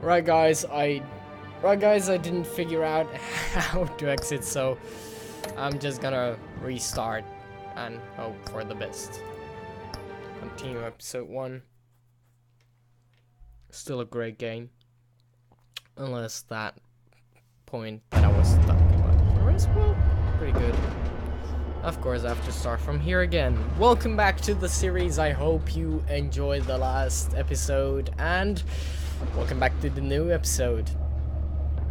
Right guys, I didn't figure out how to exit, so I'm just gonna restart and hope for the best. Continue episode 1. Still a great game. Unless that point that I was stuck, but the rest, well, pretty good. Of course, I have to start from here again. Welcome back to the series. I hope you enjoyed the last episode, and welcome back to the new episode.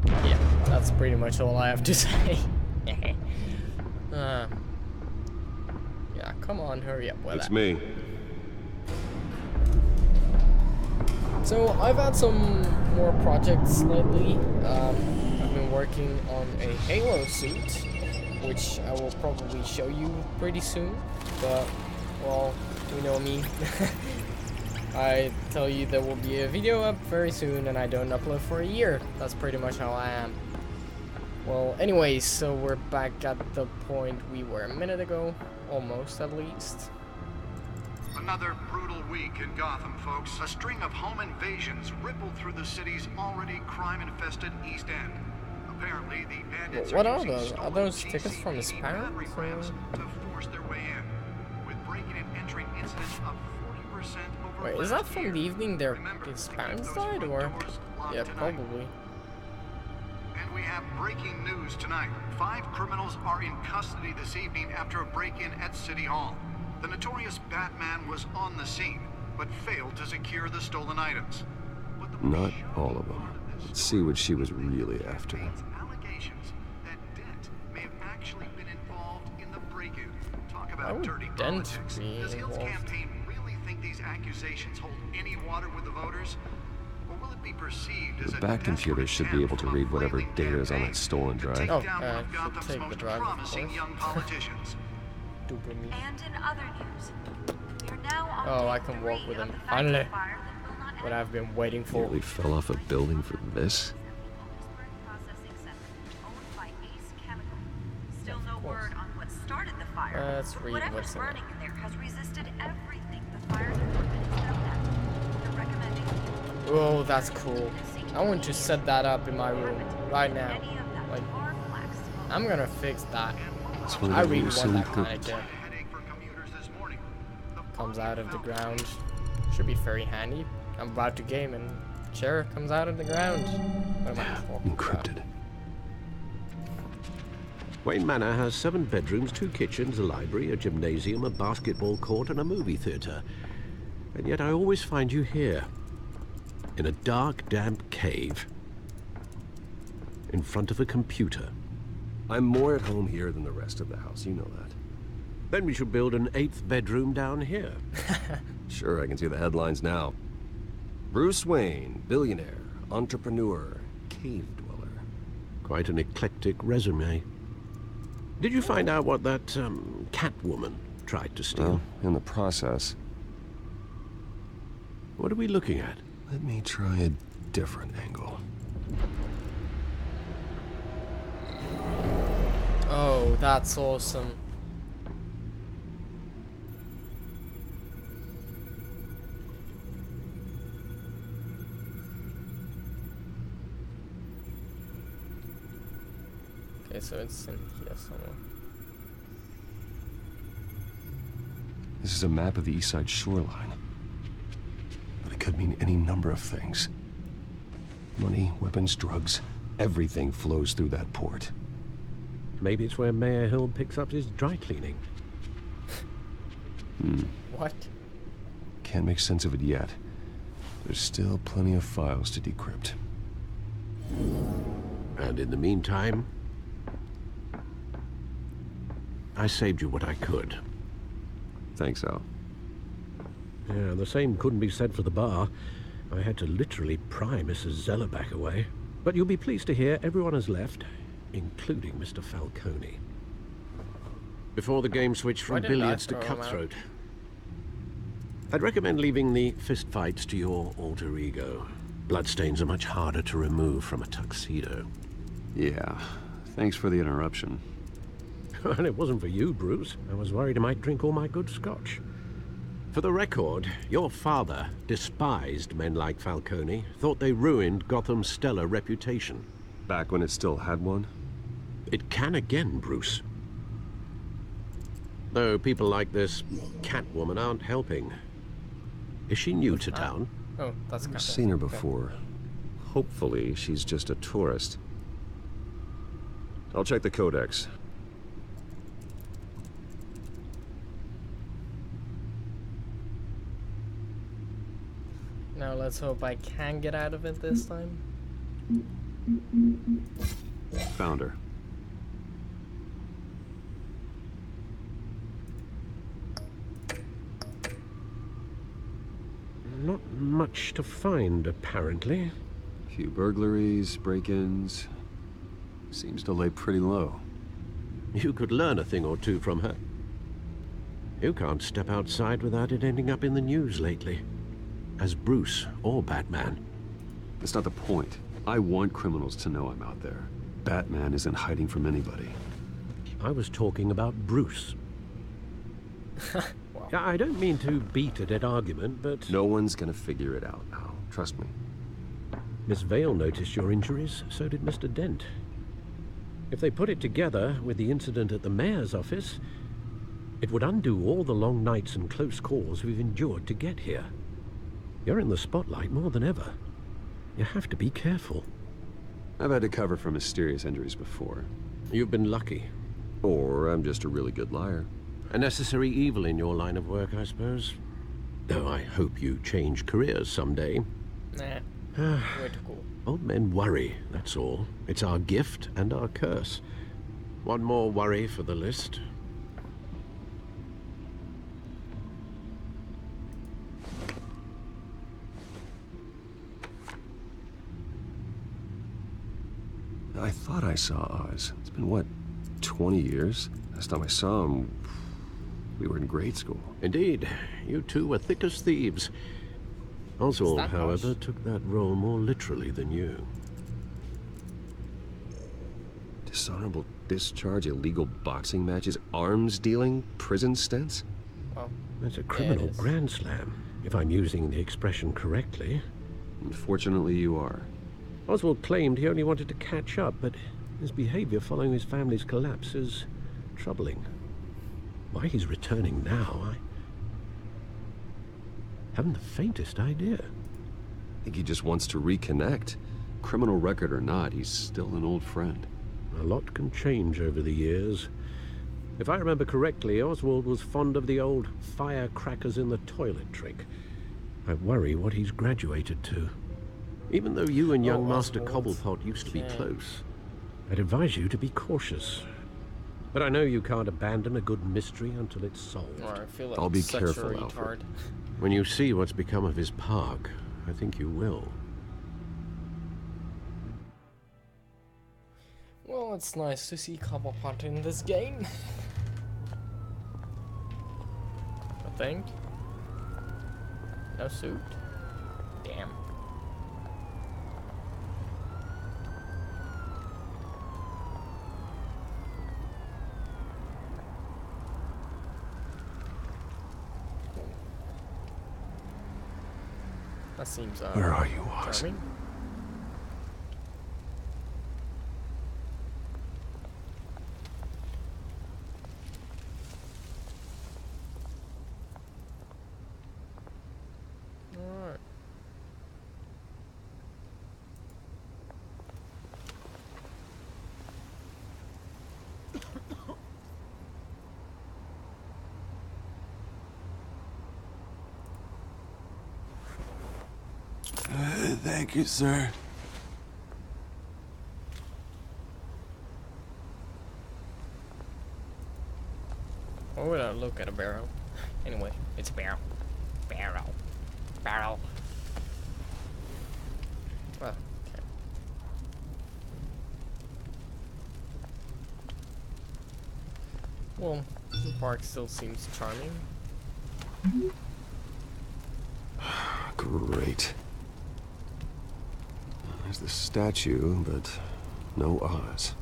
Yeah, that's pretty much all I have to say. Yeah, come on, hurry up with that. It's me. So, I've had some more projects lately. I've been working on a Halo suit, which I will probably show you pretty soon, but, well, you know me. I tell you there will be a video up very soon, and I don't upload for a year. That's pretty much how I am. Well, anyways, so we're back at the point we were a minute ago, almost at least. Another brutal week in Gotham, folks. A string of home invasions rippled through the city's already crime-infested East End. Apparently, the bandits what are are using those? Are stolen those tickets from his CCTV parents? battery rams to force their way in, with breaking and entering incidents of 40% over Wait, is last that from year. the evening Remember, his keep parents those died, front or? doors locked Yeah, tonight. probably. And we have breaking news tonight. 5 criminals are in custody this evening after a break-in at City Hall. The notorious Batman was on the scene, but failed to secure the stolen items. But the Not shocking all of them. part this Let's see what she was really after. contains allegations that Dent may have actually been involved in the break-in. Talk Why about would dirty Dent politics. be Does Hill's involved? campaign really think these accusations hold any water with the voters? Or will it be perceived as The a back computer desperate should be able to attempt read from a whatever flailing data is on that campaign stolen to drive? take Oh, down one of should Gotham's take the most drive, of promising course. young politicians? Dopamine. And in other news, we are now on Oh, I day can 3 walk with of him. the Finally. factory fire that will not What end. I've been waiting for. Nearly fell off a building for this? Owensburg Processing Center, owned by Ace Chemical. Still Of no course. word on what started the fire. Let's read Whatever's what's in it. burning in there has resisted everything the fire department has thrown at it. They're recommending Oh, that's cool. I want to set that up in my room right now. any of that Like, tar black smoke. I'm gonna fix that. It's one I of really those want that silly kind of poop. kit. Headache for commuters this morning. The Comes body out of the found ground. Should be very handy. I'm about to game and chair comes out of the ground. What am I talking about? Encrypted. Wayne Manor has 7 bedrooms, 2 kitchens, a library, a gymnasium, a basketball court, and a movie theatre. And yet I always find you here, in a dark, damp cave, in front of a computer. I'm more at home here than the rest of the house, you know that. Then we should build an 8th bedroom down here. Sure, I can see the headlines now. Bruce Wayne, billionaire, entrepreneur, cave dweller. Quite an eclectic resume. Did you find out what that, Catwoman tried to steal? Well, in the process, What are we looking at? let me try a different angle. Oh, that's awesome. Okay, so it's in here somewhere. This is a map of the east side shoreline. But it could mean any number of things. Money, weapons, drugs, everything flows through that port. Maybe it's where Mayor Hill picks up his dry cleaning. What? Can't make sense of it yet. There's still plenty of files to decrypt. And in the meantime, I saved you what I could. Thanks, Al. Yeah, the same couldn't be said for the bar. I had to literally pry Mrs. Zeller back away. But you'll be pleased to hear everyone has left, including Mr. Falcone. Before the game switched Why from didn't I billiards to throw him out? cutthroat. I'd recommend leaving the fistfights to your alter ego. Bloodstains are much harder to remove from a tuxedo. Yeah, thanks for the interruption. And it wasn't for you, Bruce. I was worried I might drink all my good scotch. For the record, your father despised men like Falcone, thought they ruined Gotham's stellar reputation. Back when it still had one? It can again, Bruce. Though people like this Catwoman aren't helping. Is she new to town? Oh, that's I've Catwoman. seen her Okay. before. Hopefully, she's just a tourist. I'll check the codex. Now let's hope I can get out of it this time. Found her. Not much to find, apparently. Few burglaries, break-ins. Seems to lay pretty low. You could learn a thing or two from her. You can't step outside without it ending up in the news lately. As Bruce or Batman. That's not the point. I want criminals to know I'm out there. Batman isn't hiding from anybody. I was talking about Bruce. Wow. I don't mean to beat a dead argument, but... No one's gonna figure it out now. Trust me. Miss Vale noticed your injuries, so did Mr. Dent. If they put it together with the incident at the mayor's office, it would undo all the long nights and close calls we've endured to get here. You're in the spotlight more than ever. You have to be careful. I've had to cover for mysterious injuries before. You've been lucky. Or I'm just a really good liar. A necessary evil in your line of work, I suppose. Though I hope you change careers someday. Nah. Way too cool. Old men worry, that's all. It's our gift and our curse. One more worry for the list. I thought I saw Oz. It's been, what, 20 years? Last time I saw him, we were in grade school. Indeed, you two were thick as thieves. Oswald, that however, harsh? took that role more literally than you. Dishonorable discharge, illegal boxing matches, arms dealing, prison stints? Well, That's a criminal is. grand slam, if I'm using the expression correctly. Unfortunately, you are. Oswald claimed he only wanted to catch up, but his behavior following his family's collapse is troubling. Why he's returning now, I haven't the faintest idea. I think he just wants to reconnect. Criminal record or not, he's still an old friend. A lot can change over the years. If I remember correctly, Oswald was fond of the old firecrackers in the toilet trick. I worry what he's graduated to. Even though you and young Master Oswald. Cobblepot used to be Yeah. close, I'd advise you to be cautious. But I know you can't abandon a good mystery until it's solved. or I feel like I'll be such careful, a retard. Alfred. When you see what's become of his park, I think you will. Well, it's nice to see Cobblepot in this game. I think. No suit. Damn. That seems Where are you, Oz? charming. Alright. Thank you, sir. Why would I look at a barrel? Anyway, it's a barrel. Barrel. Barrel. Well, okay. Well, the park still seems charming. Great. There's the statue, but no Oz.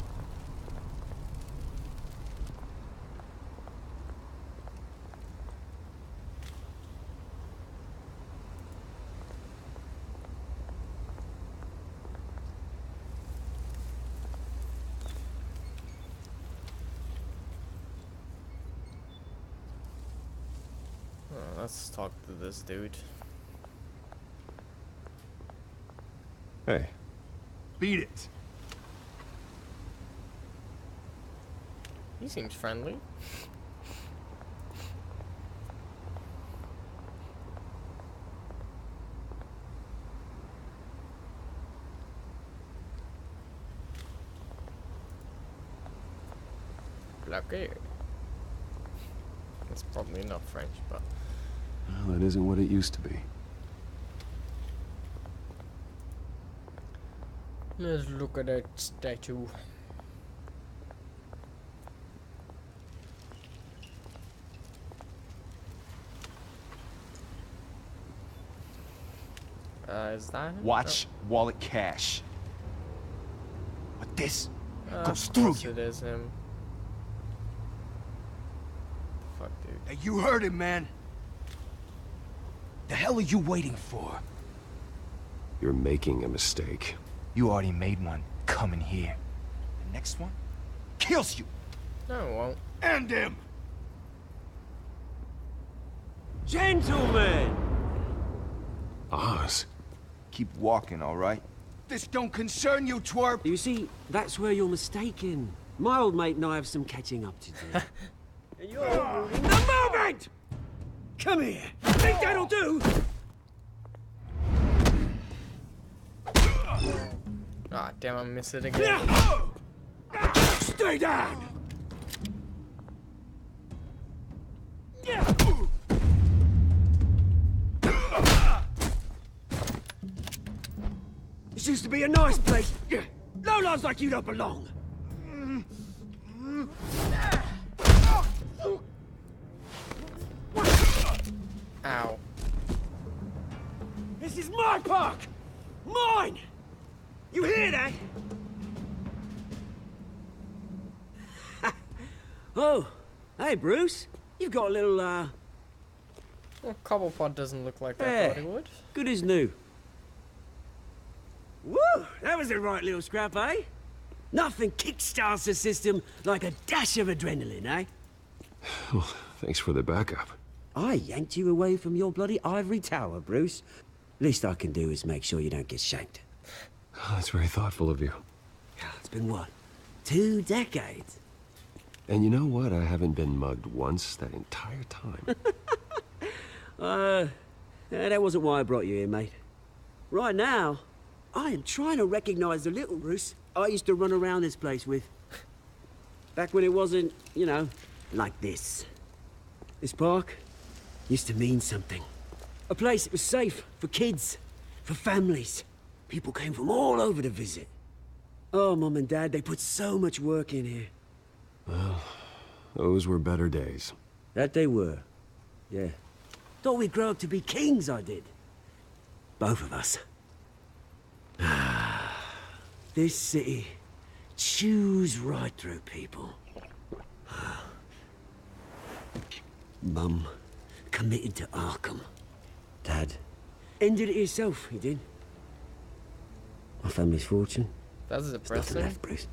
Let's talk to this dude. Hey. Beat it. He seems friendly. Blockade. That's probably not French, but Well, that isn't what it used to be. let's look at that statue. Is that him? Watch wallet cash. But this Oh. goes Of through course you. it is him. Fuck, dude. Hey, you heard him, man. The hell are you waiting for? You're making a mistake. You already made one coming here. The next one kills you No, it won't. and him. Gentlemen! Oz. Keep walking, all right? This don't concern you, twerp. You see, that's where you're mistaken. My old mate and I have some catching up to do. And you're ruining the moment! Come here. Think that'll do? Ah, damn, I missed it again. Stay down! This used to be a nice place. Lowlifes like you don't belong. Ow. This is my park! Mine! You hear that? Oh, hey Bruce. You've got a little, Well, Cobblepot doesn't look like I Yeah. thought he would. good as new. Woo! That was a right little scrap, eh? Nothing kickstarts the system like a dash of adrenaline, eh? Well, thanks for the backup. I yanked you away from your bloody ivory tower, Bruce. Least I can do is make sure you don't get shanked. Oh, that's very thoughtful of you. It's been what? 2 decades? And you know what? I haven't been mugged once that entire time. That wasn't why I brought you here, mate. Right now, I am trying to recognize the little Bruce I used to run around this place with. Back when it wasn't, you know, like this. This park used to mean something. A place that was safe for kids, for families. People came from all over to visit. Oh, Mum and Dad, they put so much work in here. Those were better days. That they were. Yeah. Thought we'd grow up to be kings, I did. Both of us. This city chews right through people. Mum committed to Arkham. Dad ended it himself, he did. My family's fortune. That's There's nothing depressing. left, Bruce.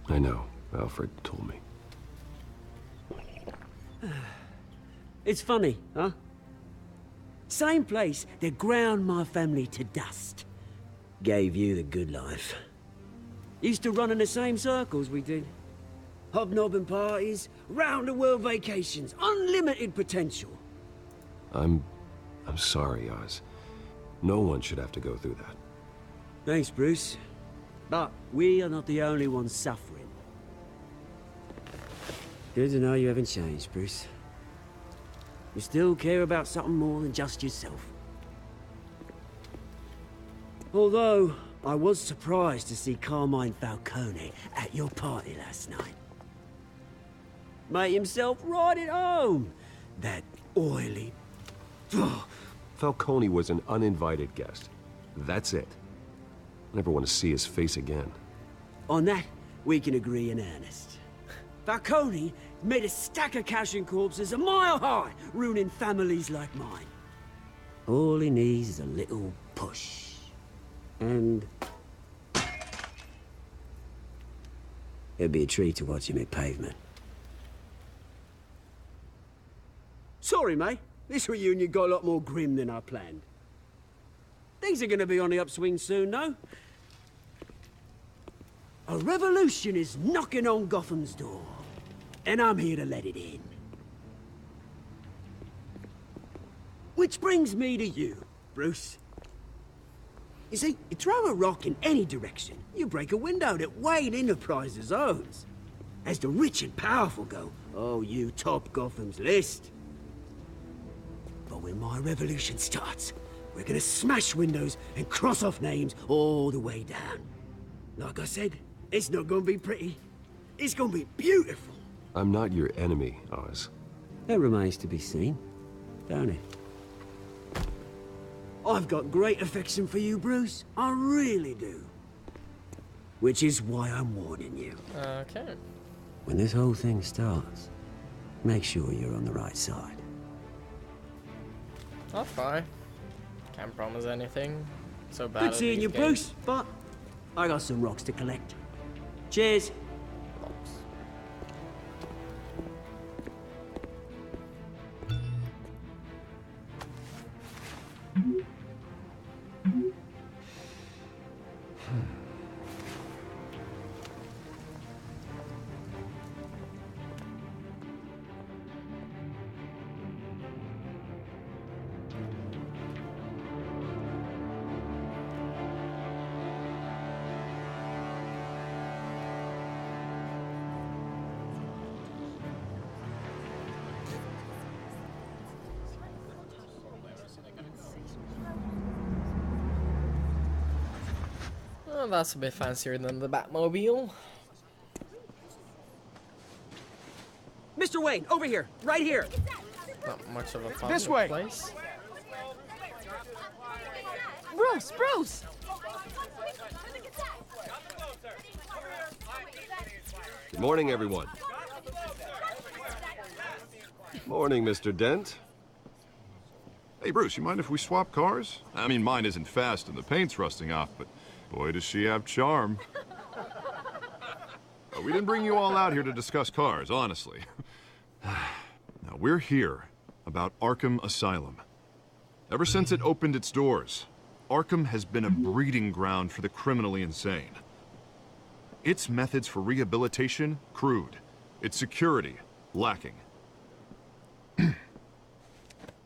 I know. Alfred told me. It's funny, huh? Same place that ground my family to dust. Gave you the good life. Used to run in the same circles we did. Hobnobbing parties, round-the-world vacations, unlimited potential. I'm sorry, Oz. No one should have to go through that. Thanks, Bruce. But we are not the only ones suffering. Good to know you haven't changed, Bruce. You still care about something more than just yourself. Although, I was surprised to see Carmine Falcone at your party last night. Made himself right at home. That oily... Falcone was an uninvited guest. That's it. Never want to see his face again. On that, we can agree in earnest. Falcone made a stack of cash and corpses a mile high, ruining families like mine. All he needs is a little push. And... it'd be a treat to watch him hit pavement. Sorry, mate. This reunion got a lot more grim than I planned. Things are gonna be on the upswing soon, though. A revolution is knocking on Gotham's door, and I'm here to let it in. Which brings me to you, Bruce. You see, you throw a rock in any direction, you break a window that Wayne Enterprises owns. As the rich and powerful go, oh, you top Gotham's list. But when my revolution starts, we're gonna smash windows and cross off names all the way down. Like I said, it's not gonna be pretty. It's gonna be beautiful. I'm not your enemy, Oz. That remains to be seen, don't it? I've got great affection for you, Bruce. I really do. Which is why I'm warning you. Okay. When this whole thing starts, make sure you're on the right side. I'll try. Can't promise anything. So bad. Good seeing you, Bruce, but I got some rocks to collect. Cheers. Oh, that's a bit fancier than the Batmobile. Mr. Wayne, over here, right here. Not much of a fun This way. place. Bruce! Good morning, everyone. Morning, Mr. Dent. Hey, Bruce, you mind if we swap cars? I mean, mine isn't fast and the paint's rusting off, but boy, does she have charm. We didn't bring you all out here to discuss cars, honestly. Now, we're here about Arkham Asylum. Ever since it opened its doors, Arkham has been a breeding ground for the criminally insane. Its methods for rehabilitation, crude. Its security, lacking.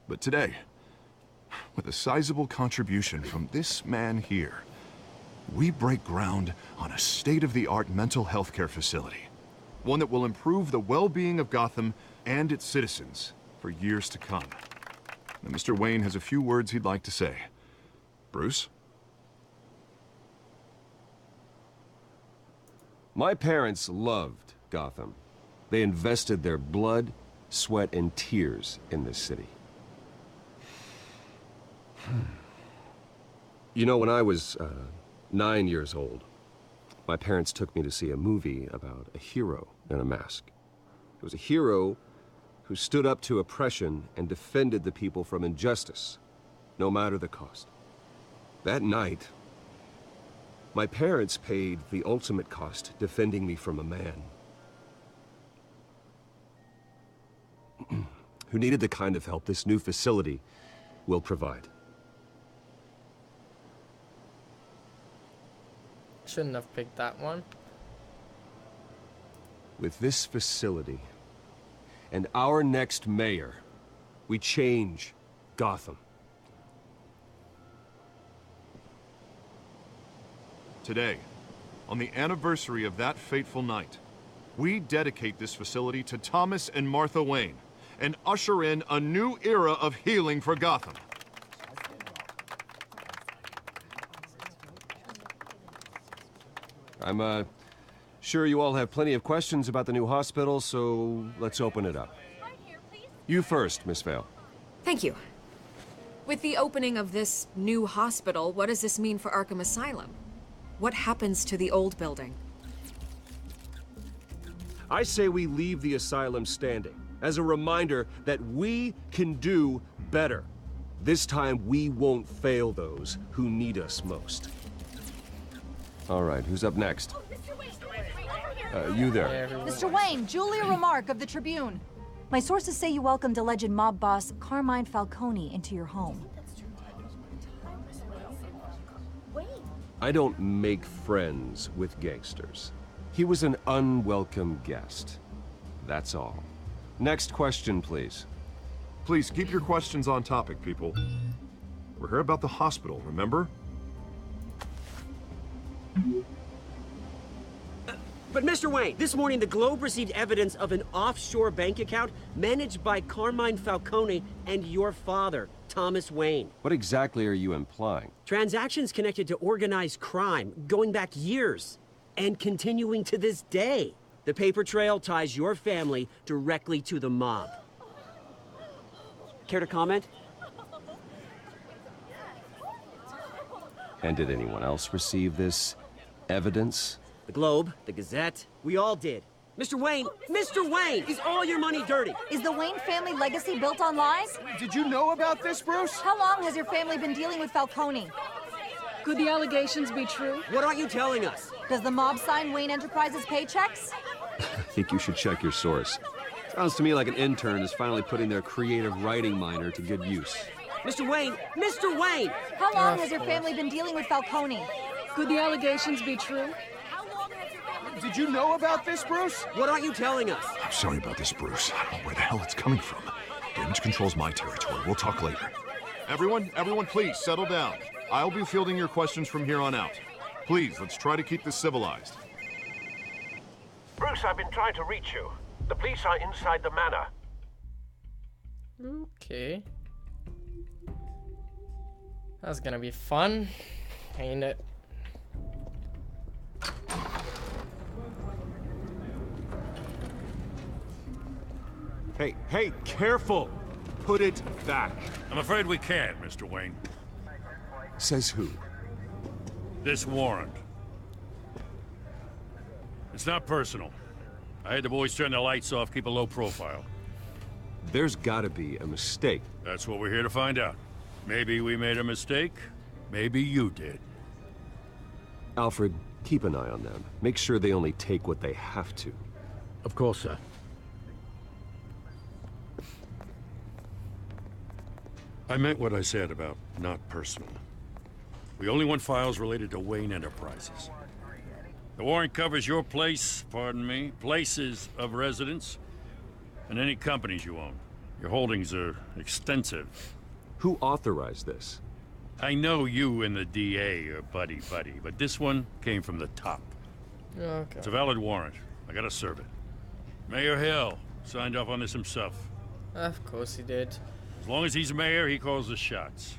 But today, with a sizable contribution from this man here, we break ground on a state-of-the-art mental health care facility. One that will improve the well-being of Gotham and its citizens for years to come. Now, Mr. Wayne has a few words he'd like to say. Bruce? My parents loved Gotham. They invested their blood, sweat, and tears in this city. You know, when I was 9 years old, my parents took me to see a movie about a hero in a mask. It was a hero who stood up to oppression and defended the people from injustice, no matter the cost. That night, my parents paid the ultimate cost defending me from a man who needed the kind of help this new facility will provide. Shouldn't have picked that one. With this facility and our next mayor, we change Gotham. Today, on the anniversary of that fateful night, we dedicate this facility to Thomas and Martha Wayne and usher in a new era of healing for Gotham. I'm sure you all have plenty of questions about the new hospital, so let's open it up. You first, Miss Vale. Thank you. With the opening of this new hospital, what does this mean for Arkham Asylum? What happens to the old building? I say we leave the asylum standing as a reminder that we can do better. This time we won't fail those who need us most. All right, who's up next? You there. Hey, everyone. Mr. Wayne, Julia Remark of the Tribune. My sources say you welcomed alleged mob boss Carmine Falcone into your home. I don't make friends with gangsters. He was an unwelcome guest. That's all. Next question, please. Please keep your questions on topic, people. We're here about the hospital, remember? But Mr. Wayne, this morning the Globe received evidence of an offshore bank account managed by Carmine Falcone and your father, Thomas Wayne. What exactly are you implying? Transactions connected to organized crime going back years and continuing to this day. The paper trail ties your family directly to the mob. Care to comment? And did anyone else receive this evidence? The Globe, the Gazette, we all did. Mr. Wayne, is all your money dirty? Is the Wayne family legacy built on lies? Did you know about this, Bruce? How long has your family been dealing with Falcone? Could the allegations be true? What aren't you telling us? Does the mob sign Wayne Enterprises paychecks? I think you should check your source. Sounds to me like an intern is finally putting their creative writing minor to good use. Mr. Wayne! How long has your family been dealing with Falcone? Could the allegations be true? Did you know about this, Bruce? What aren't you telling us? I'm sorry about this, Bruce. I don't know where the hell it's coming from. Damage control's my territory. We'll talk later. Everyone, please settle down. I'll be fielding your questions from here on out. Please, let's try to keep this civilized. Bruce, I've been trying to reach you. The police are inside the manor. Okay. That's gonna be fun, ain't it? Hey, careful! Put it back. I'm afraid we can't, Mr. Wayne. Says who? This warrant. It's not personal. I had the boys turn the lights off, keep a low profile. There's gotta be a mistake. That's what we're here to find out. Maybe we made a mistake. Maybe you did. Alfred, keep an eye on them. Make sure they only take what they have to. Of course, sir. I meant what I said about not personal. We only want files related to Wayne Enterprises. The warrant covers your place, pardon me, places of residence, and any companies you own. Your holdings are extensive. Who authorized this? I know you and the DA are buddy-buddy, but this one came from the top. Okay. It's a valid warrant. I gotta serve it. Mayor Hill signed off on this himself. Of course he did. As long as he's mayor, he calls the shots.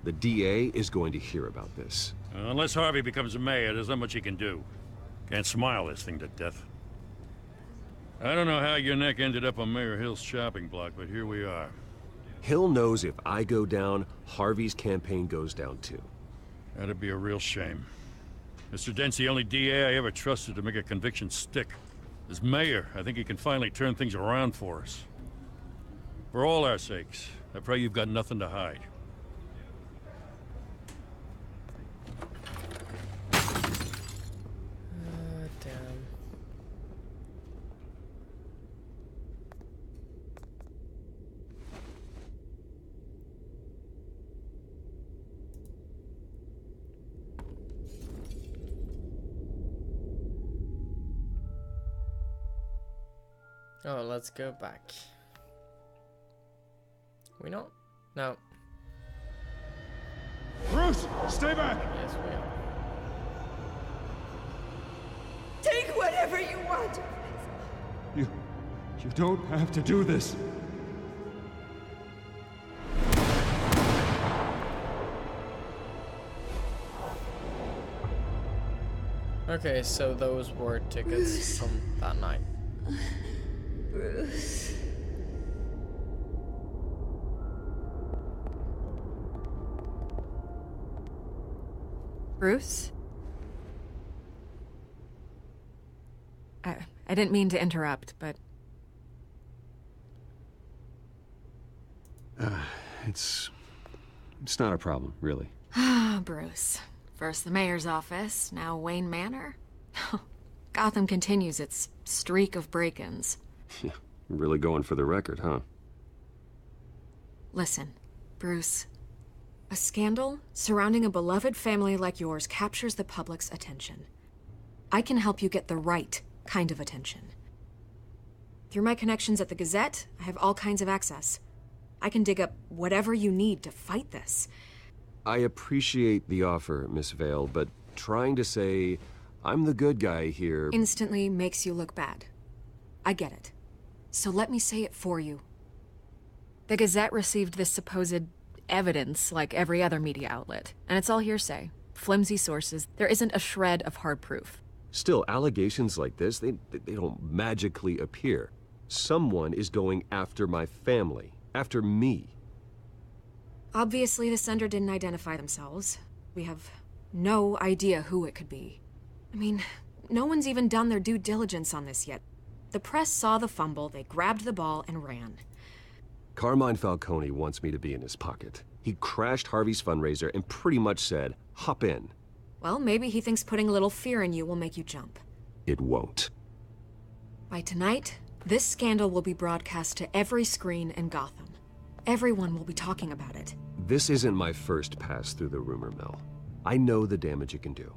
The DA is going to hear about this. Unless Harvey becomes a mayor, there's not much he can do. Can't smile this thing to death. I don't know how your neck ended up on Mayor Hill's chopping block, but here we are. Hill knows if I go down, Harvey's campaign goes down too. That'd be a real shame. Mr. Dent's the only DA I ever trusted to make a conviction stick. As mayor, I think he can finally turn things around for us. For all our sakes, I pray you've got nothing to hide. Damn. Oh, let's go back. We not? No. Bruce, stay back! Yes, we are. Take whatever you want. You don't have to do this. Okay, so those were tickets from that night. Bruce. Bruce? I didn't mean to interrupt, but... It's not a problem, really. Ah, Bruce. First the mayor's office, now Wayne Manor. Gotham continues its streak of break-ins. Really going for the record, huh? Listen, Bruce. A scandal surrounding a beloved family like yours captures the public's attention. I can help you get the right kind of attention. Through my connections at the Gazette, I have all kinds of access. I can dig up whatever you need to fight this. I appreciate the offer, Miss Vale, but trying to say I'm the good guy here Instantly makes you look bad. I get it. So let me say it for you. The Gazette received this supposed evidence like every other media outlet, and it's all hearsay. Flimsy sources. There isn't a shred of hard proof. Still, allegations like this, they don't magically appear. Someone is going after my family, after me. Obviously, the sender didn't identify themselves. We have no idea who it could be. I mean, no one's even done their due diligence on this yet. The press saw the fumble, they grabbed the ball and ran. Carmine Falcone wants me to be in his pocket. He crashed Harvey's fundraiser and pretty much said, hop in. Well, maybe he thinks putting a little fear in you will make you jump. It won't. By tonight, this scandal will be broadcast to every screen in Gotham. Everyone will be talking about it. This isn't my first pass through the rumor mill. I know the damage it can do.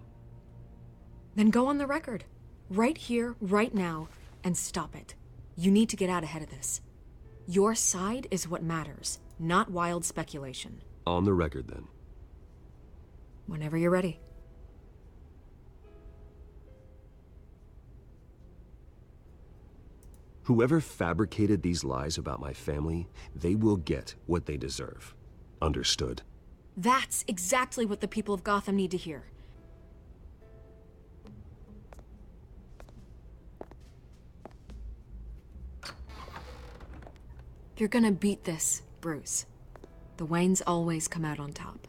Then go on the record. Right here, right now, and stop it. You need to get out ahead of this. Your side is what matters, not wild speculation. On the record, then. Whenever you're ready. Whoever fabricated these lies about my family, they will get what they deserve. Understood? That's exactly what the people of Gotham need to hear. You're gonna beat this, Bruce. The Waynes always come out on top.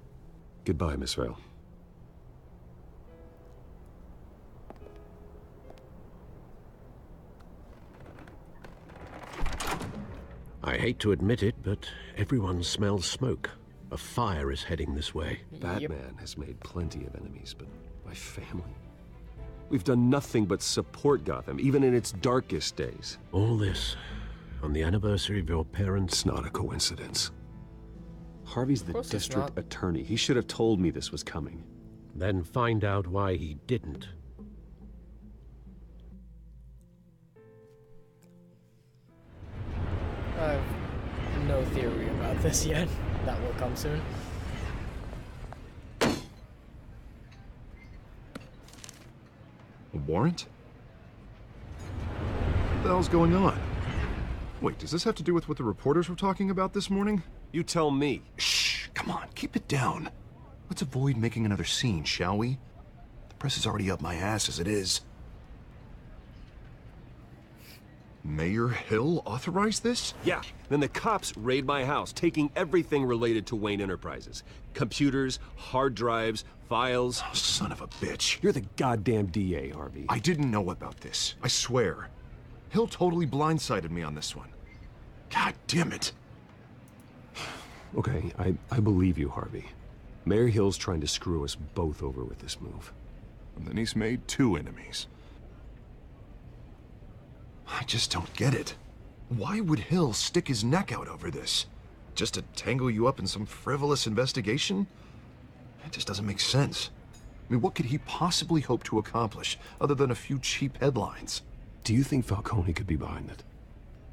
Goodbye, Miss Vale. I hate to admit it, but everyone smells smoke. A fire is heading this way. Batman has made plenty of enemies, but my family? We've done nothing but support Gotham, even in its darkest days. All this on the anniversary of your parents'... It's not a coincidence. Harvey's the course it's district not. attorney. He should have told me this was coming. Then find out why he didn't. I have no theory about this yet. That will come soon. A warrant? What the hell's going on? Wait, does this have to do with what the reporters were talking about this morning? You tell me. Shh, come on, keep it down. Let's avoid making another scene, shall we? The press is already up my ass as it is. Mayor Hill authorized this? Yeah, then the cops raid my house, taking everything related to Wayne Enterprises. Computers, hard drives, files. Oh, son of a bitch. You're the goddamn DA, Harvey. I didn't know about this, I swear. Hill totally blindsided me on this one. God damn it. Okay, I believe you, Harvey. Mayor Hill's trying to screw us both over with this move. And then he's made two enemies. I just don't get it. Why would Hill stick his neck out over this? Just to tangle you up in some frivolous investigation? It just doesn't make sense. I mean, what could he possibly hope to accomplish other than a few cheap headlines? Do you think Falcone could be behind it?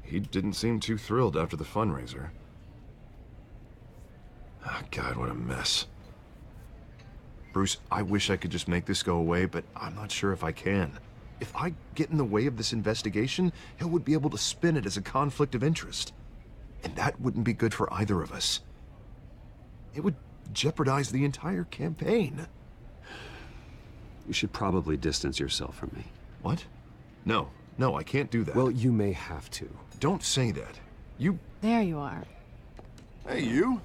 He didn't seem too thrilled after the fundraiser. Oh, God, what a mess. Bruce, I wish I could just make this go away, but I'm not sure if I can. If I get in the way of this investigation, Hill would be able to spin it as a conflict of interest. And that wouldn't be good for either of us. It would jeopardize the entire campaign. You should probably distance yourself from me. What? No, I can't do that. Well, you may have to. Don't say that. You... There you are. Hey, you?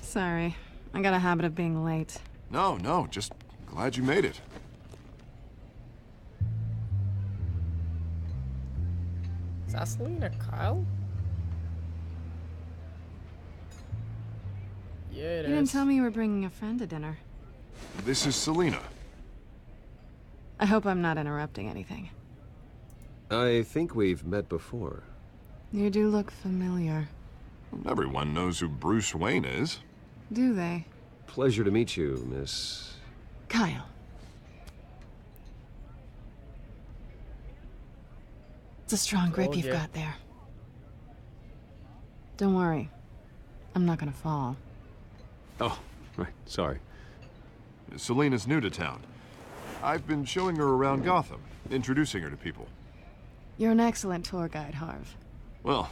Sorry. I got a habit of being late. No, just glad you made it. Is that Selena Kyle? Yeah, it You didn't is. tell me you were bringing a friend to dinner. This is Selena. I hope I'm not interrupting anything. I think we've met before. You do look familiar. Everyone knows who Bruce Wayne is. Do they? Pleasure to meet you, Miss... Kyle. It's a strong grip you've got there. Don't worry. I'm not gonna fall. Oh, right. Sorry. Selena's new to town. I've been showing her around Gotham, introducing her to people. You're an excellent tour guide, Harv. Well,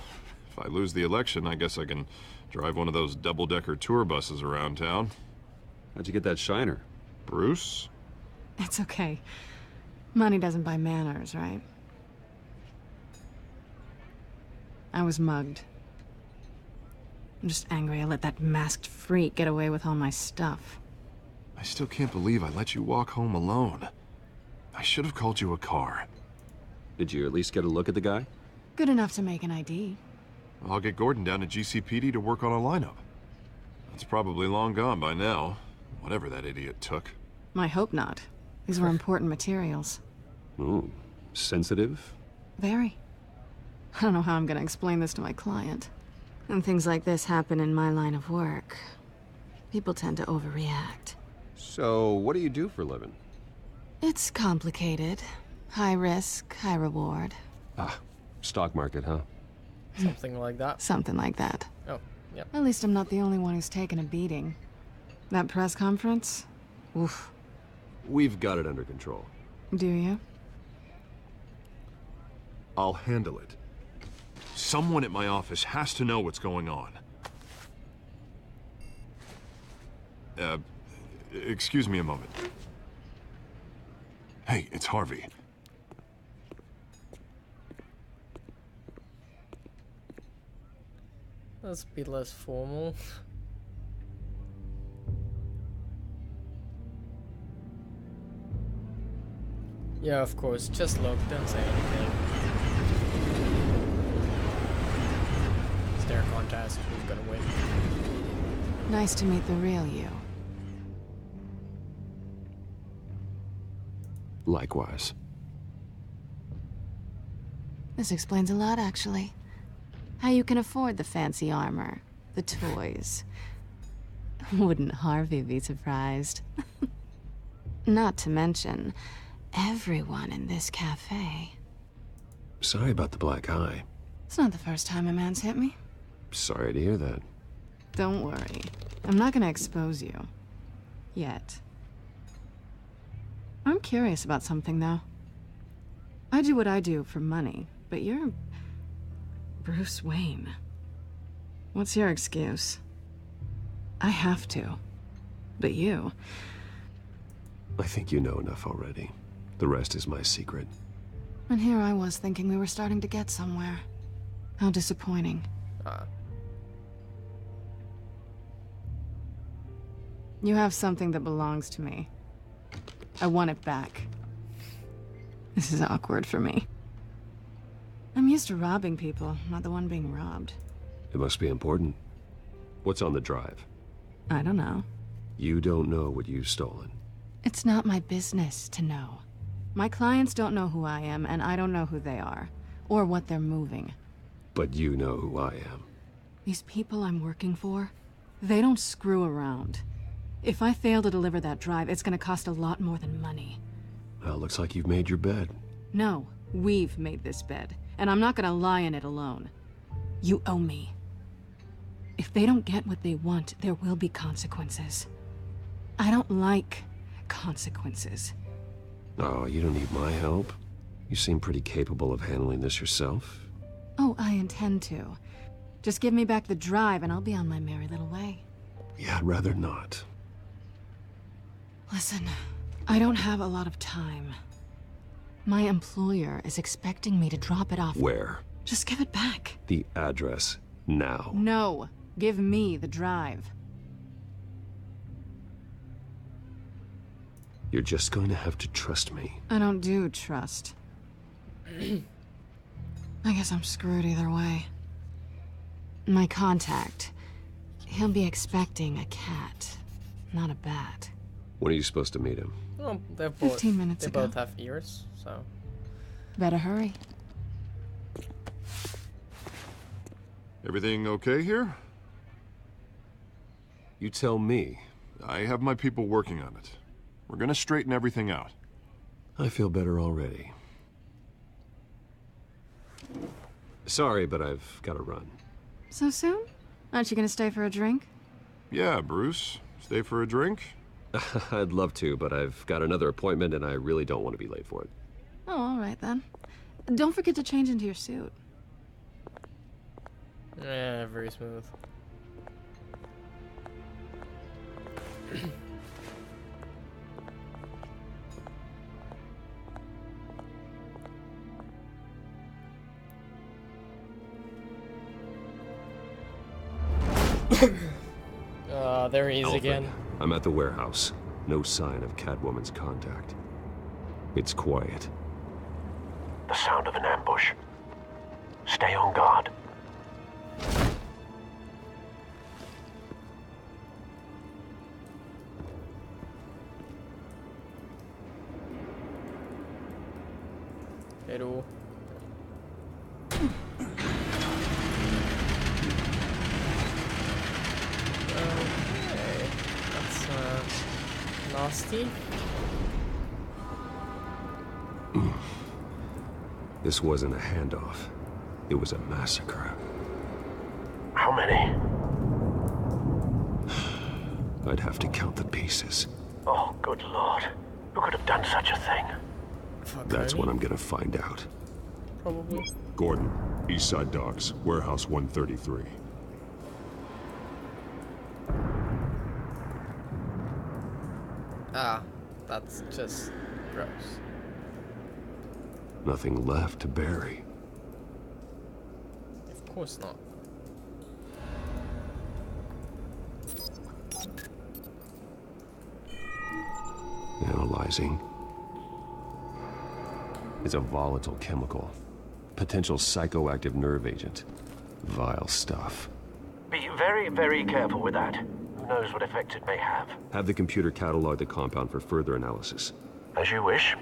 if I lose the election, I guess I can drive one of those double-decker tour buses around town. How'd you get that shiner? Bruce? It's okay. Money doesn't buy manners, right? I was mugged. I'm just angry I let that masked freak get away with all my stuff. I still can't believe I let you walk home alone. I should have called you a car. Did you at least get a look at the guy? Good enough to make an ID. I'll get Gordon down to GCPD to work on a lineup. It's probably long gone by now, whatever that idiot took. I hope not. These were important materials. Ooh, sensitive? Very. I don't know how I'm gonna explain this to my client. When things like this happen in my line of work, people tend to overreact. So, what do you do for a living? It's complicated. High risk, high reward. Ah, stock market, huh? Something like that. Something like that. Oh, yeah. At least I'm not the only one who's taken a beating. That press conference? Oof. We've got it under control. Do you? I'll handle it. Someone at my office has to know what's going on. Excuse me a moment. Hey, it's Harvey. Let's be less formal. Yeah, of course. Just look, don't say anything. Stare contest. Who's gonna win? Nice to meet the real you. Likewise. This explains a lot, actually. How you can afford the fancy armor, the toys. Wouldn't Harvey be surprised? Not to mention, everyone in this cafe. Sorry about the black eye. It's not the first time a man's hit me. Sorry to hear that. Don't worry. I'm not gonna expose you. Yet. I'm curious about something, though. I do what I do for money, but you're... Bruce Wayne. What's your excuse? I have to. But you... I think you know enough already. The rest is my secret. And here I was thinking we were starting to get somewhere. How disappointing. You have something that belongs to me. I want it back. This is awkward for me. I'm used to robbing people, not the one being robbed. It must be important. What's on the drive? I don't know. You don't know what you've stolen. It's not my business to know. My clients don't know who I am, and I don't know who they are, or what they're moving. But you know who I am. These people I'm working for, they don't screw around. If I fail to deliver that drive, it's gonna cost a lot more than money. Well, looks like you've made your bed. No, we've made this bed, and I'm not gonna lie in it alone. You owe me. If they don't get what they want, there will be consequences. I don't like consequences. Oh, you don't need my help. You seem pretty capable of handling this yourself. Oh, I intend to. Just give me back the drive and I'll be on my merry little way. Yeah, I'd rather not. Listen, I don't have a lot of time. My employer is expecting me to drop it off. Where? Just give it back. The address, now. No, give me the drive. You're just going to have to trust me. I don't do trust. I guess I'm screwed either way. My contact, he'll be expecting a cat, not a bat. When are you supposed to meet him? Well, they're both, 15 minutes they ago. both have ears, so... Better hurry. Everything okay here? You tell me. I have my people working on it. We're gonna straighten everything out. I feel better already. Sorry, but I've got to run. So soon? Aren't you gonna stay for a drink? Yeah, Bruce. Stay for a drink? I'd love to, but I've got another appointment and I really don't want to be late for it. Oh, all right then. Don't forget to change into your suit. Yeah, very smooth. There he is Alfred, again. I'm at the warehouse. No sign of Catwoman's contact. It's quiet. The sound of an ambush. Stay on guard. Hello. Okay, that's nasty. This wasn't a handoff. It was a massacre. How many? I'd have to count the pieces. Oh, good lord. Who could have done such a thing? That's what I'm gonna find out. Probably. Gordon, Eastside Docks, Warehouse 133. Ah, that's just gross. Nothing left to bury. Of course not. Analyzing. It's a volatile chemical. Potential psychoactive nerve agent. Vile stuff. Be very, very careful with that. Who knows what effect it may have? Have the computer catalog the compound for further analysis. As you wish.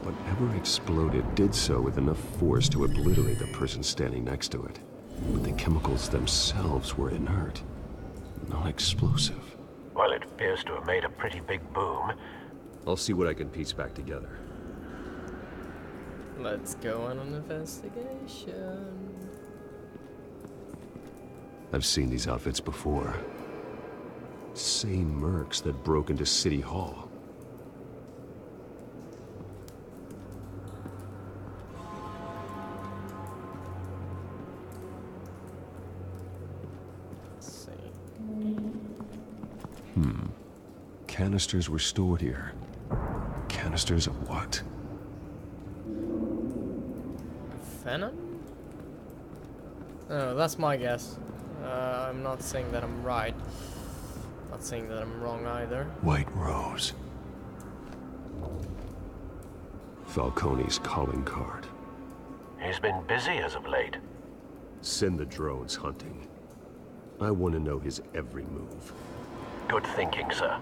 Whatever exploded did so with enough force to obliterate the person standing next to it. But the chemicals themselves were inert, non-explosive. Well, it appears to have made a pretty big boom. I'll see what I can piece back together. Let's go on an investigation. I've seen these outfits before. Same mercs that broke into City Hall. Canisters were stored here. Canisters of what? Venom? Oh, that's my guess. I'm not saying that I'm right. Not saying that I'm wrong either. White Rose. Falcone's calling card. He's been busy as of late. Send the drones hunting. I want to know his every move. Good thinking, sir.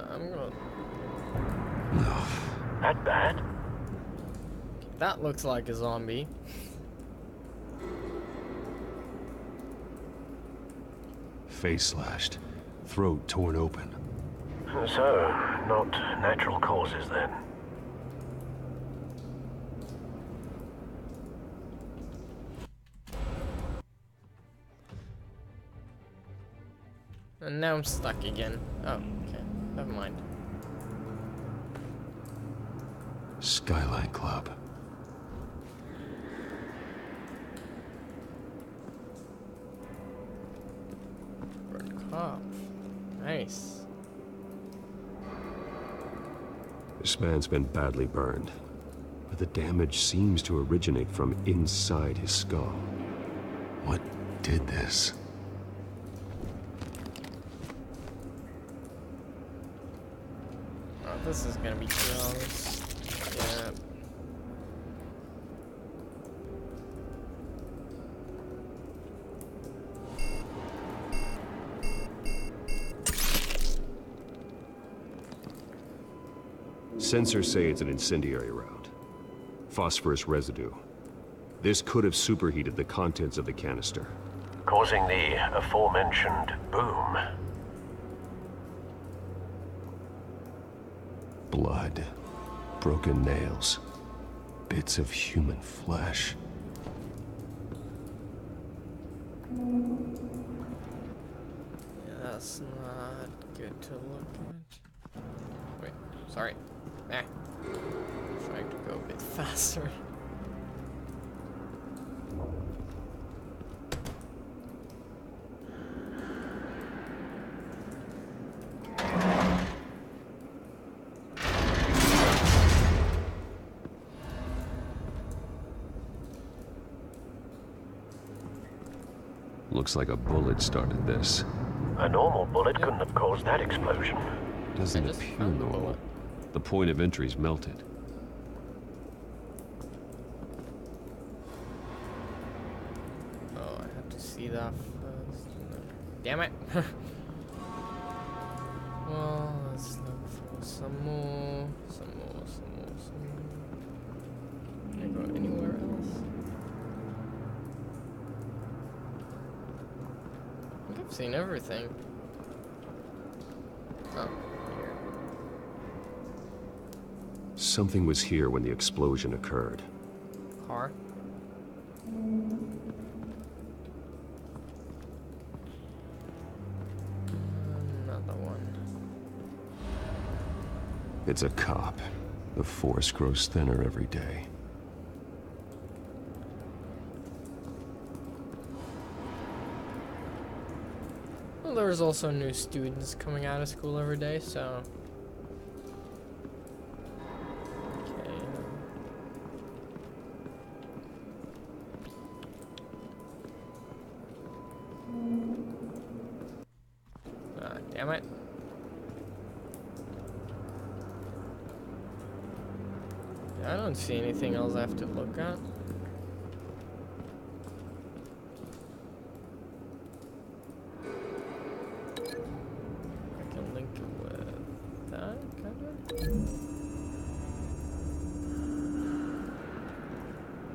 I'm gonna... No. That bad? That looks like a zombie. Face slashed. Throat torn open. So, not natural causes then. And now I'm stuck again. Oh, okay. Never mind. Skylight Club. Burnt cop. Nice. This man's been badly burned, but the damage seems to originate from inside his skull. What did this? Oh, this is gonna be gross. Yeah. Sensors say it's an incendiary round. Phosphorus residue. This could have superheated the contents of the canister, causing the aforementioned boom. Blood, broken nails, bits of human flesh. Yeah, that's not good to look at. Wait, sorry. Trying to go a bit faster. Looks like a bullet started this. A normal bullet couldn't have caused that explosion. Doesn't appear normal. The point of entry's melted. Oh, I have to see that first. Damn it! Well, let's look for some more. Can I go anywhere else? I think I've seen everything. Oh, here. Something was here when the explosion occurred. Car. Another one. It's a cop. The force grows thinner every day. Well, there's also new students coming out of school every day, so... Okay. Ah, damn it. I don't see anything else I have to look at. I can link it with that, kind of.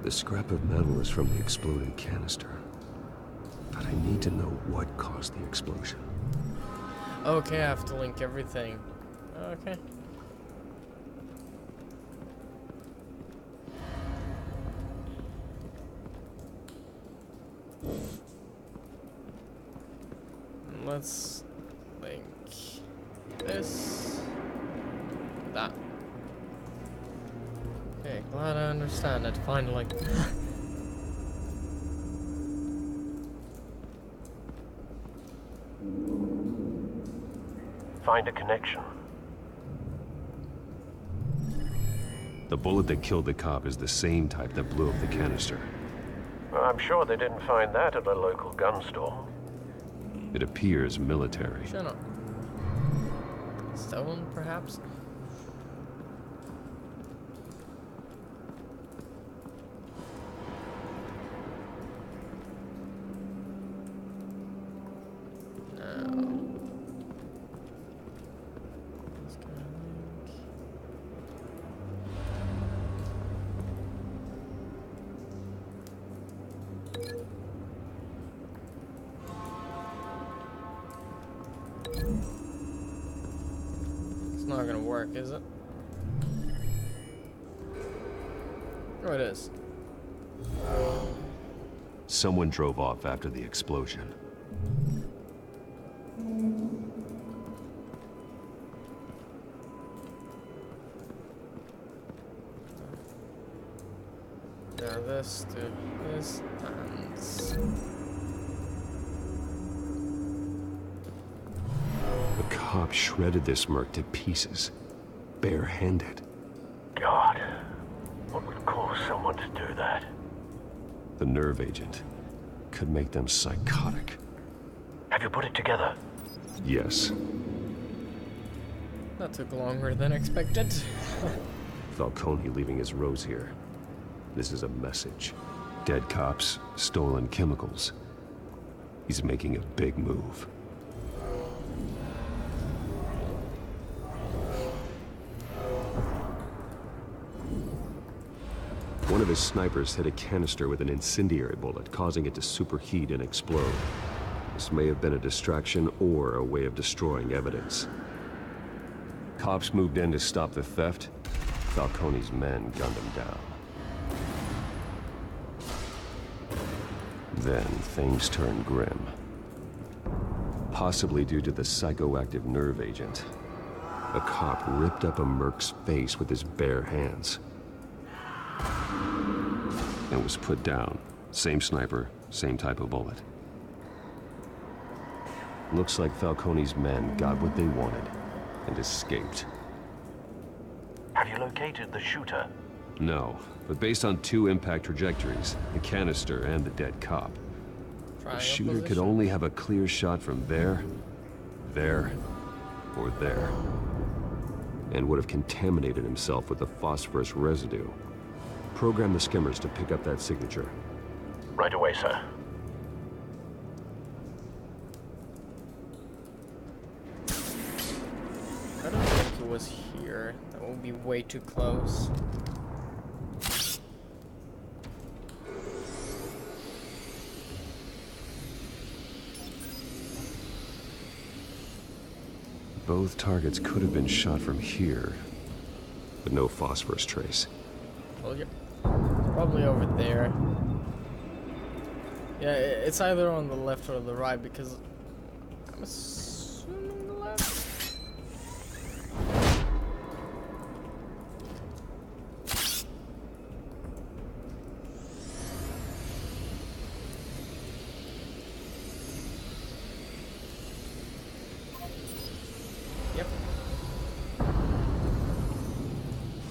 The scrap of metal is from the exploded canister. But I need to know what caused the explosion. Okay, I have to link everything. Okay. Let's link this, that. Okay, glad I understand it finally. Find a connection. The bullet that killed the cop is the same type that blew up the canister. Well, I'm sure they didn't find that at a local gun store. It appears military. Shut up. Stolen, perhaps? No. Let's go link. It's not gonna work, is it? Oh, it is. Someone drove off after the explosion. Now this to this and... The cop shredded this merc to pieces, barehanded. God, what would cause someone to do that? The nerve agent could make them psychotic. Have you put it together? Yes. That took longer than expected. Falcone leaving his rose here. This is a message. Dead cops, stolen chemicals. He's making a big move. One of his snipers hit a canister with an incendiary bullet, causing it to superheat and explode. This may have been a distraction or a way of destroying evidence. Cops moved in to stop the theft. Falcone's men gunned him down. Then things turned grim. Possibly due to the psychoactive nerve agent. A cop ripped up a merc's face with his bare hands. And was put down. Same sniper, same type of bullet. Looks like Falcone's men got what they wanted and escaped. Have you located the shooter? No, but based on 2 impact trajectories, the canister and the dead cop, the shooter could only have a clear shot from there, or there, and would have contaminated himself with the phosphorus residue. Program the skimmers to pick up that signature. Right away, sir. I don't think it was here. That would be way too close. Both targets could have been shot from here, but no phosphorus trace. Oh, yeah. It's probably over there. Yeah, it's either on the left or the right because I'm assuming the left. Yep.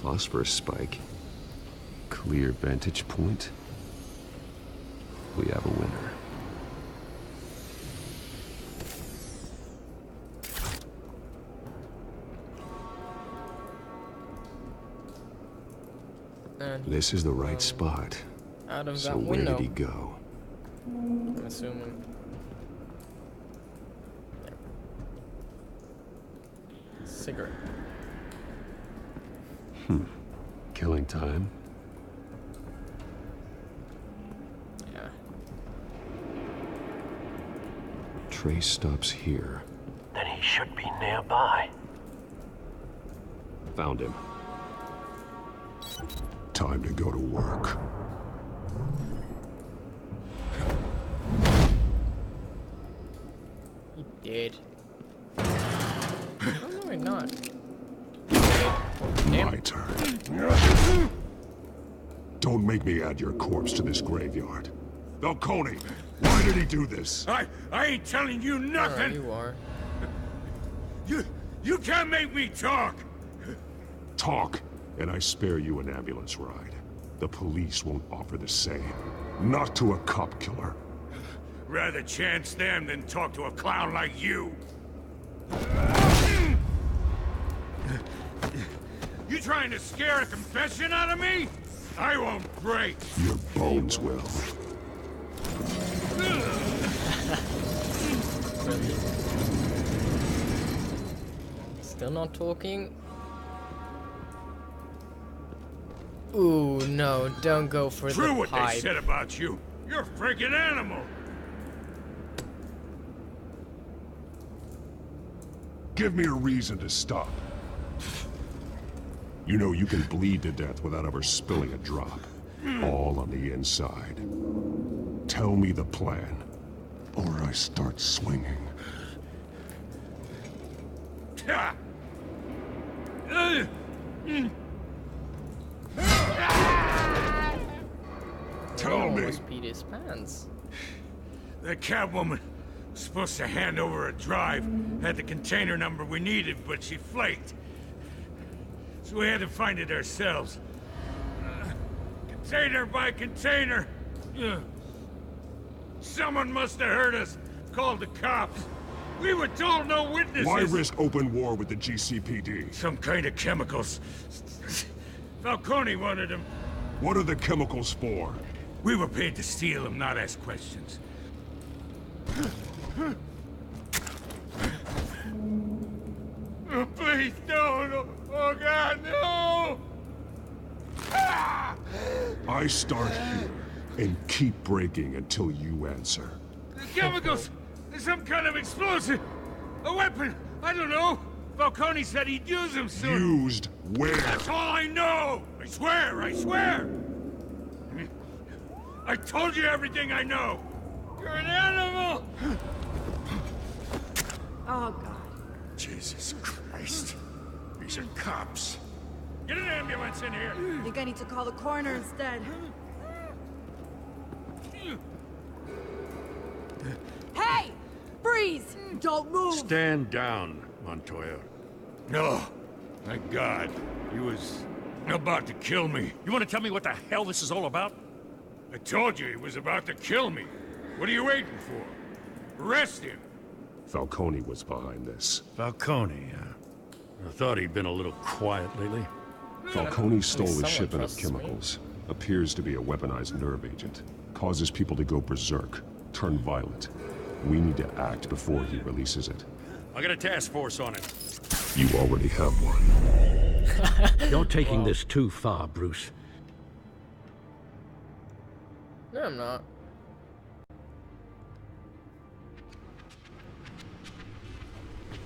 Phosphorus spike. Clear vantage point. We have a winner. And this is the right spot. out of So that where window. did he go? I'm assuming. Cigarette. Killing time. Yeah. Trace stops here. Then he should be nearby. Found him. Time to go to work. He did. Oh, no, he's not. My turn. Don't make me add your corpse to this graveyard. Falcone, why did he do this? I ain't telling you nothing. You are. You can't make me talk. Talk, and I spare you an ambulance ride. The police won't offer the same. Not to a cop killer. Rather chance them than talk to a clown like you. You trying to scare a confession out of me? I won't break. Your bones will. Still not talking. Ooh, no, don't go for True the what pipe. they said about you. You're a freaking animal. Give me a reason to stop. You know you can bleed to death without ever spilling a drop. All on the inside. Tell me the plan, or I start swinging. Tell me. Almost beat his pants. The Catwoman was supposed to hand over a drive, had the container number we needed, but she flaked. So we had to find it ourselves. Container by container. Someone must have heard us, called the cops. We were told no witnesses. Why risk open war with the GCPD? Some kind of chemicals. Falcone wanted them. What are the chemicals for? We were paid to steal them, not ask questions. Oh, please, no. Oh, God, no! I I start here and keep breaking until you answer. The chemicals! There's some kind of explosive! A weapon! I don't know! Falcone said he'd use them soon! Used where? That's all I know! I swear! I swear! I told you everything I know! You're an animal! Oh, God. Jesus Christ. These are cops. Get an ambulance in here! I think I need to call the coroner instead. Hey! Freeze! Don't move! Stand down, Montoya. No. Thank God. He was about to kill me. You want to tell me what the hell this is all about? I told you he was about to kill me. What are you waiting for? Arrest him! Falcone was behind this. Falcone, I thought he'd been a little quiet lately. Falcone stole a someone shipment of trusts chemicals. Appears to be a weaponized nerve agent. Causes people to go berserk, turn violent. We need to act before he releases it. I got a task force on it. You already have one. You're taking this too far, Bruce. No, I'm not.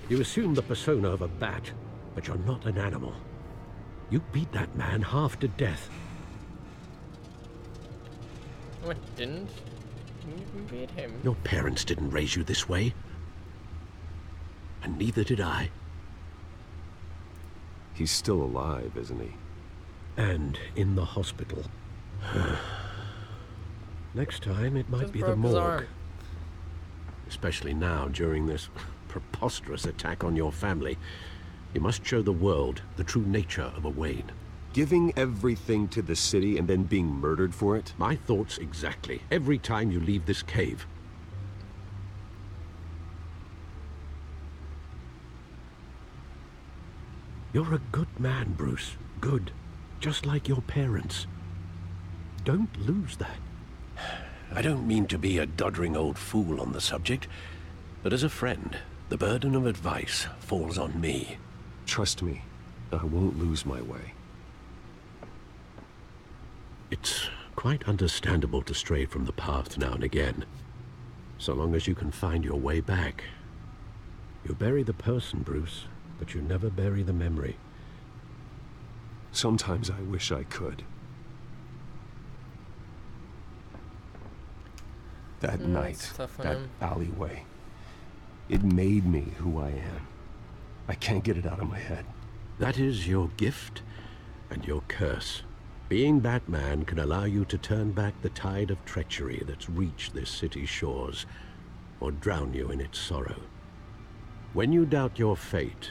You assume the persona of a bat, but you're not an animal. You beat that man half to death. What, didn't? You beat him. Your parents didn't raise you this way. And neither did I. He's still alive, isn't he? And in the hospital. Next time, it might Just be the broke his morgue. arm. Especially now, during this preposterous attack on your family. You must show the world the true nature of a Wayne. Giving everything to the city and then being murdered for it? My thoughts exactly. Every time you leave this cave. You're a good man, Bruce. Good. Just like your parents. Don't lose that. I don't mean to be a doddering old fool on the subject, but as a friend, the burden of advice falls on me. Trust me, I won't lose my way. It's quite understandable to stray from the path now and again, so long as you can find your way back. You bury the person, Bruce, but you never bury the memory. Sometimes I wish I could. That night, it's tough on that him. alleyway, it made me who I am. I can't get it out of my head. That is your gift and your curse. Being Batman can allow you to turn back the tide of treachery that's reached this city's shores, or drown you in its sorrow. When you doubt your fate,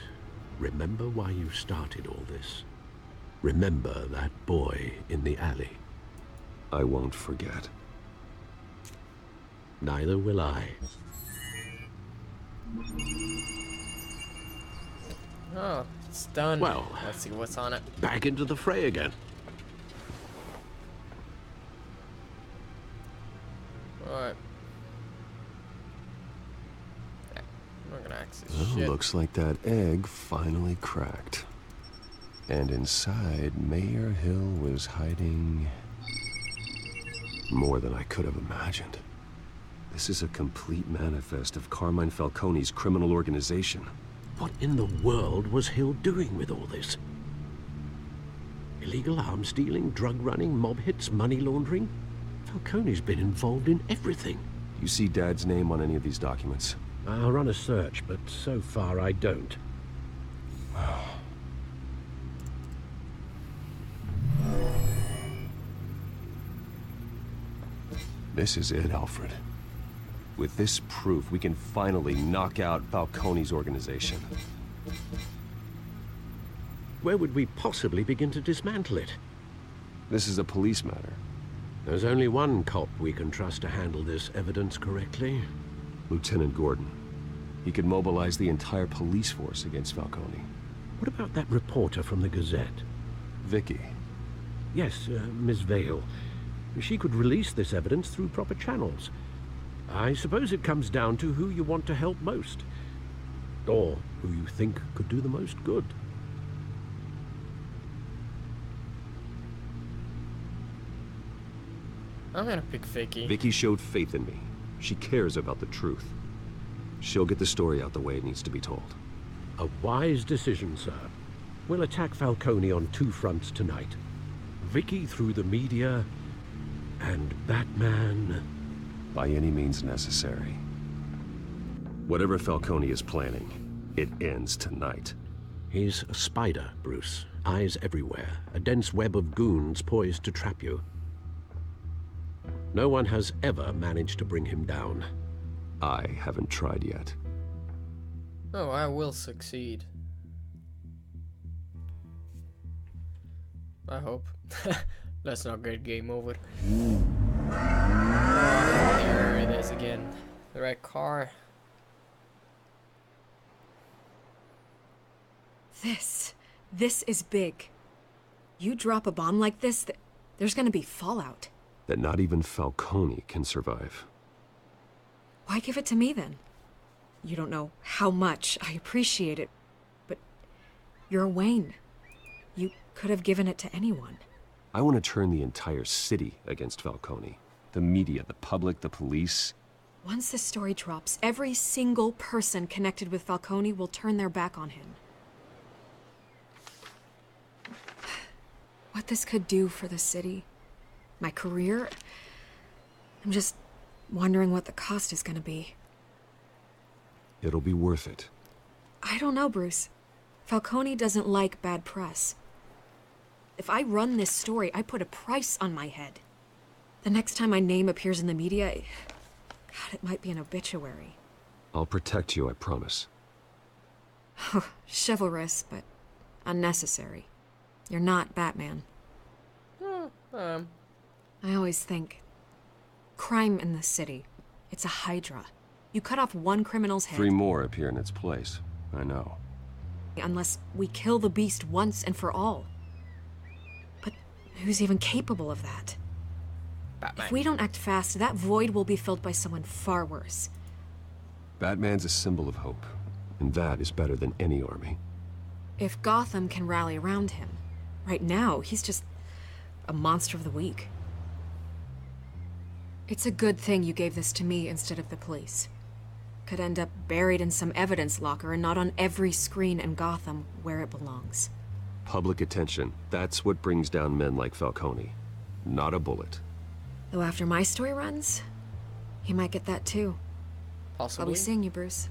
remember why you started all this. Remember that boy in the alley. I won't forget. Neither will I. Oh, it's done. Well, let's see what's on it. Back into the fray again. Alright. I'm not gonna access Well, shit. looks like that egg finally cracked. And inside, Mayor Hill was hiding more than I could have imagined. This is a complete manifest of Carmine Falcone's criminal organization. What in the world was Hill doing with all this? Illegal arms dealing, drug running, mob hits, money laundering? Falcone's been involved in everything. You see Dad's name on any of these documents? I'll run a search, but so far I don't. This is it, Alfred. With this proof, we can finally knock out Falcone's organization. Where would we possibly begin to dismantle it? This is a police matter. There's only one cop we can trust to handle this evidence correctly. Lieutenant Gordon. He could mobilize the entire police force against Falcone. What about that reporter from the Gazette? Vicky. Yes, Miss Vale. She could release this evidence through proper channels. I suppose it comes down to who you want to help most. Or who you think could do the most good. I'm gonna pick Vicky. Vicky showed faith in me. She cares about the truth. She'll get the story out the way it needs to be told. A wise decision, sir. We'll attack Falcone on 2 fronts tonight. Vicky through the media, and Batman... by any means necessary. Whatever Falcone is planning, it ends tonight. He's a spider, Bruce. Eyes everywhere. A dense web of goons poised to trap you. No one has ever managed to bring him down. I haven't tried yet. Oh, I will succeed. I hope. Let's not get game over. There it is again. The red car. This is big. You drop a bomb like this, there's gonna be fallout. That not even Falcone can survive. Why give it to me then? You don't know how much I appreciate it, but you're Wayne. You could have given it to anyone. I want to turn the entire city against Falcone. The media, the public, the police. Once this story drops, every single person connected with Falcone will turn their back on him. What this could do for the city, my career, I'm just wondering what the cost is gonna be. It'll be worth it. I don't know, Bruce. Falcone doesn't like bad press. If I run this story, I put a price on my head. The next time my name appears in the media, God, it might be an obituary. I'll protect you, I promise. Chivalrous, but unnecessary. You're not Batman. I always think, crime in the city, it's a hydra. You cut off one criminal's head. 3 more appear in its place. I know. Unless we kill the beast once and for all. But who's even capable of that? Batman. If we don't act fast, that void will be filled by someone far worse. Batman's a symbol of hope, and that is better than any army. If Gotham can rally around him, right now, he's just a monster of the week. It's a good thing you gave this to me instead of the police. Could end up buried in some evidence locker and not on every screen in Gotham where it belongs. Public attention, that's what brings down men like Falcone. Not a bullet. Though after my story runs, he might get that too. Possibly. I'll be seeing you, Bruce.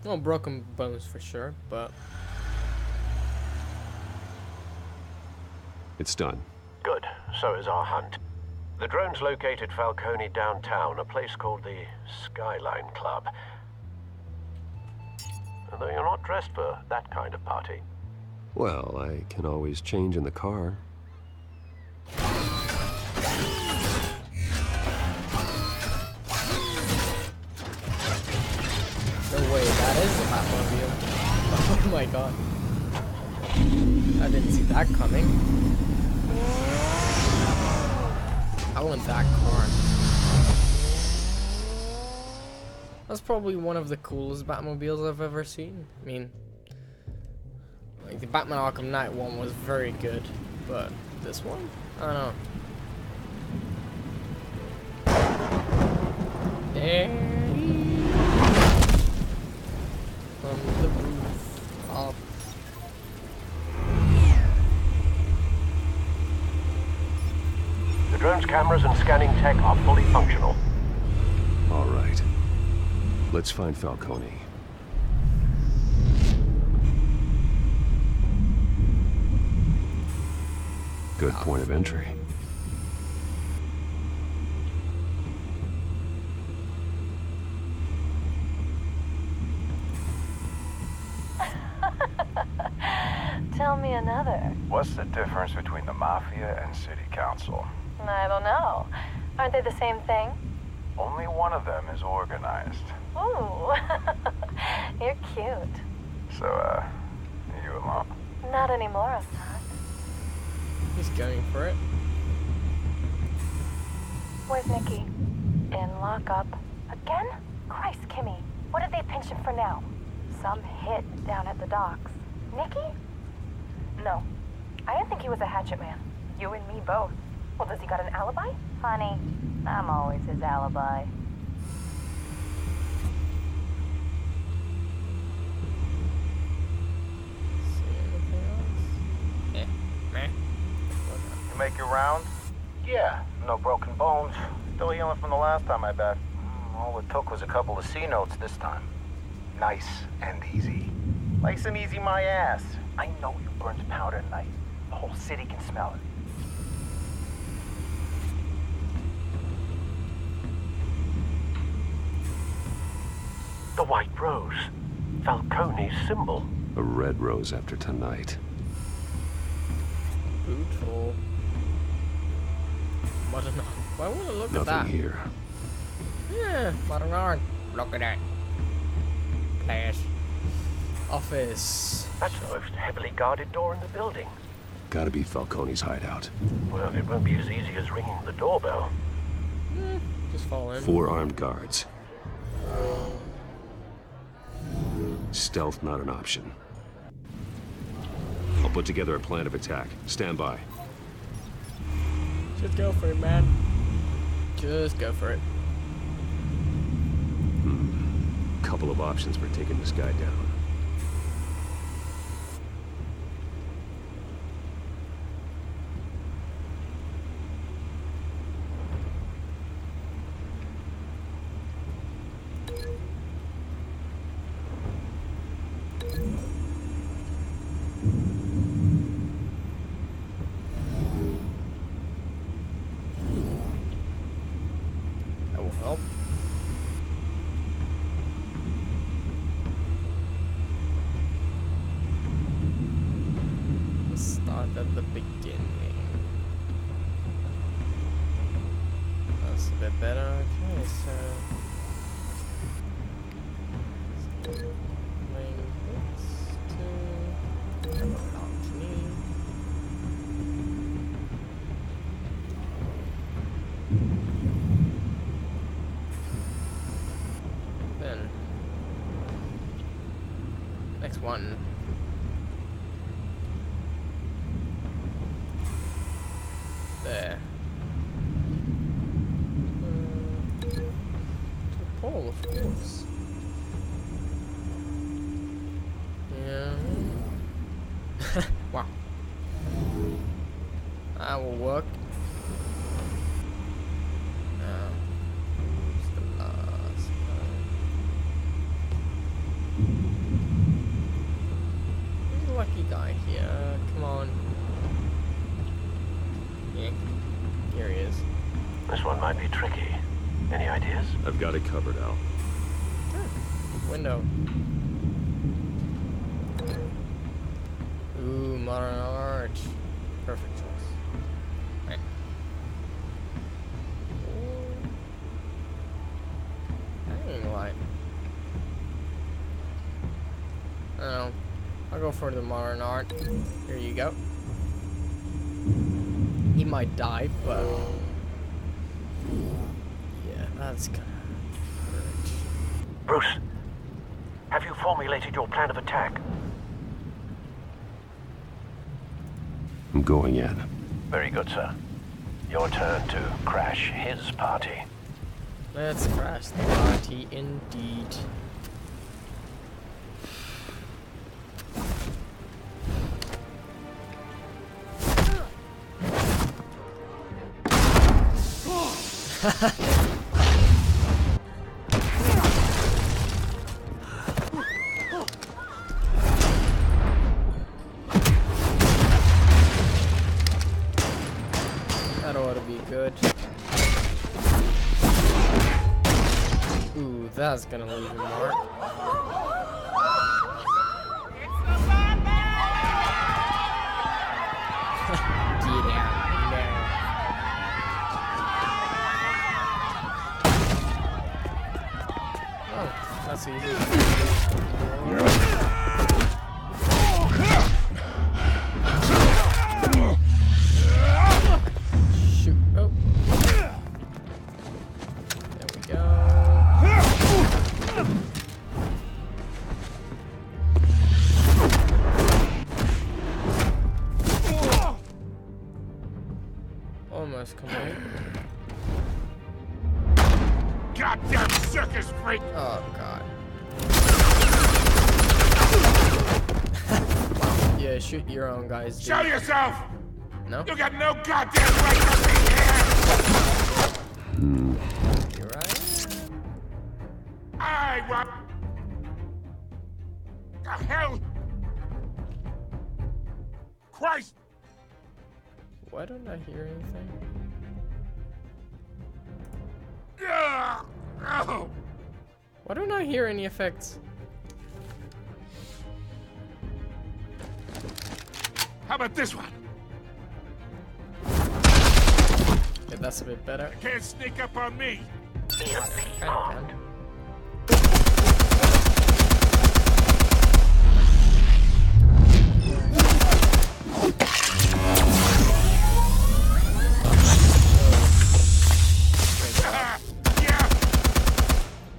No broken bones for sure, but... It's done. Good. So is our hunt. The drones located Falcone downtown, a place called the Skyline Club. Although you're not dressed for that kind of party. Well, I can always change in the car. No way, that is a Batmobile. Oh my god. I didn't see that coming. I want that car. That's probably one of the coolest Batmobiles I've ever seen. I mean, like the Batman Arkham Knight one was very good, but this one? I don't know. From the roof up. The drone's cameras and scanning tech are fully functional. All right. Let's find Falcone. Good point of entry. Tell me another. What's the difference between the Mafia and City Council? I don't know. Aren't they the same thing? Only one of them is organized. Ooh, you're cute. So, you alone? Not anymore, I'm not. He's going for it. Where's Nikki? In lockup. Again? Christ, Kimmy. What did they pinch him for now? Some hit down at the docks. Nikki? No. I didn't think he was a hatchet man. You and me both. Well, does he got an alibi? Honey, I'm always his alibi. You make your rounds? Yeah, no broken bones. Still healing from the last time, I bet. All it took was a couple of C notes this time. Nice and easy. Nice and easy my ass. I know you burned powder tonight. The whole city can smell it. The white rose. Falcone's symbol. A red rose after tonight. Brutal. Modern art. Why would I look Nothing at that? here. Yeah, modern art. Look at that. Place. Office. That's the most heavily guarded door in the building. Gotta be Falcone's hideout. Well, it won't be as easy as ringing the doorbell. Just fall in. 4 armed guards. Stealth not an option. I'll put together a plan of attack. Stand by. Just go for it, man. Just go for it. Couple of options for taking this guy down. That will help. Let's start at the beginning. That's a bit better. Okay, so main bits to balcony. Then next one. There. To Paul, of course. Yeah. Wow. That will work. Who's the last one? Who's the lucky guy here? Come on. Yeah. Here he is. This one might be tricky. Any ideas? I've got it covered, Al. Window. Ooh, modern art. Perfect choice. Right. Hanging light. I don't know. I'll go for the modern art. Here you go. He might die, but yeah, that's gonna hurt. Bruce, have you formulated your plan of attack? I'm going in. Very good, sir. Your turn to crash his party. Let's crash the party indeed. That ought to be good. Ooh, that's gonna leave a mark. Get out now. Oh, that's easy. Shoot. Oh. There we go. noise coming. Goddamn circus freak! Oh god. Yeah, shoot your own guys. Dude. Show yourself! No? You got no goddamn right to be here! You're right. I want... The hell? Christ! Why don't I hear anything? Oh. Why don't I hear any effects? How about this one? Yeah, that's a bit better. You can't sneak up on me. Yeah.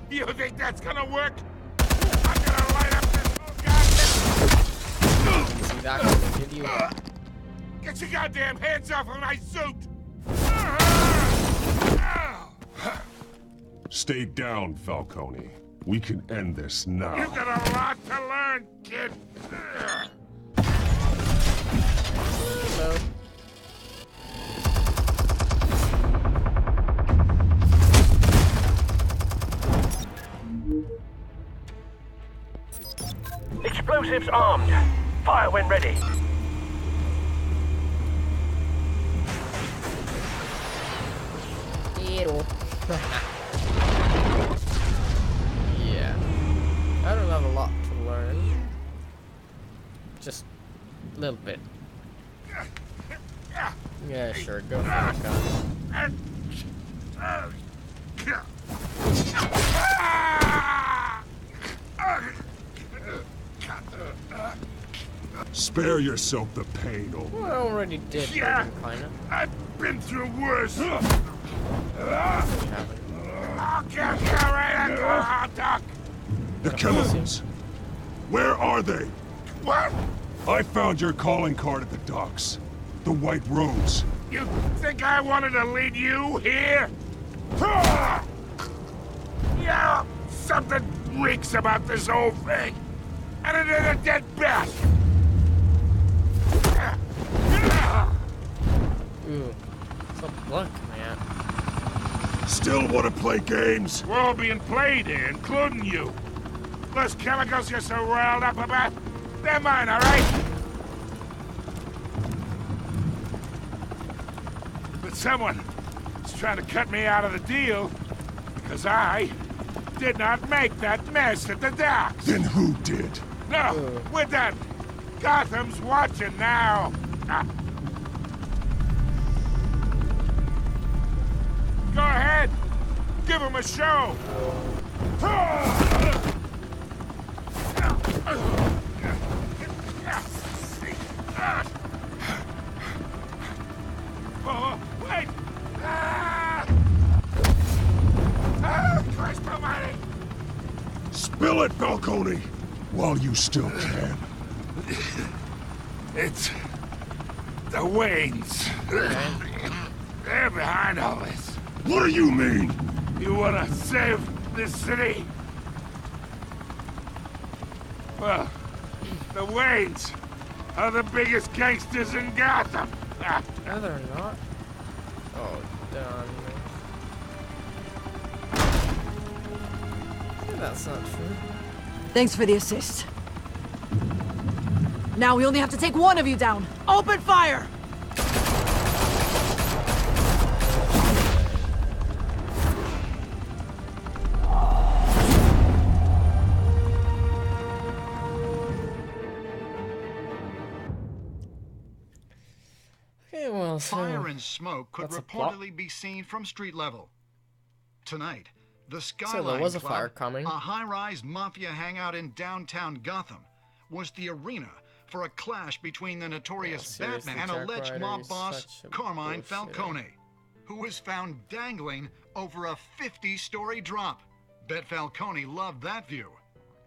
You think that's gonna work? I'm gonna light up this whole goddamn... See that coming, did you? Get your goddamn hands off of my suit! Stay down, Falcone. We can end this now. You got a lot to learn, kid. So. Explosives armed. Fire when ready. Yeah. I don't have a lot to learn. Just a little bit. Yeah, sure, go for it, gun. Spare yourself the pain, old Well, I already did, Yeah. kinda. I've been through worse. I'll get you right at the hot dog. The chemicals. Where are they? What? I found your calling card at the docks. The White Rose. You think I wanted to lead you here? Yeah, something reeks about this whole thing. And it is a dead bat. Ooh. Some luck, man. Still want to play games? We're all being played here, including you. Those chemicals you're so riled up about, they're mine, all right? But someone is trying to cut me out of the deal because I did not make that mess at the docks. Then who did? No, we're done. Gotham's watching now. Go ahead. Give him a show. Oh, wait. Christ almighty. Spill it, Falcone, while you still can. It's the Waynes. They're behind all this. What do you mean? You wanna save this city? Well, the Waynes are the biggest gangsters in Gotham. No, they're not. Oh, damn. Yeah, that's not true. Thanks for the assist. Now we only have to take one of you down. Open fire! Okay, well, so Fire and smoke could that's a plot. reportedly be seen from street level. Tonight, the So Skyline there was a Club, fire coming. a high-rise mafia hangout in downtown Gotham, was the arena for a clash between the notorious seriously, Batman and Jack alleged Ryder, mob you're boss such a Carmine bullshitter. Falcone, who was found dangling over a 50-story drop. Bet Falcone loved that view.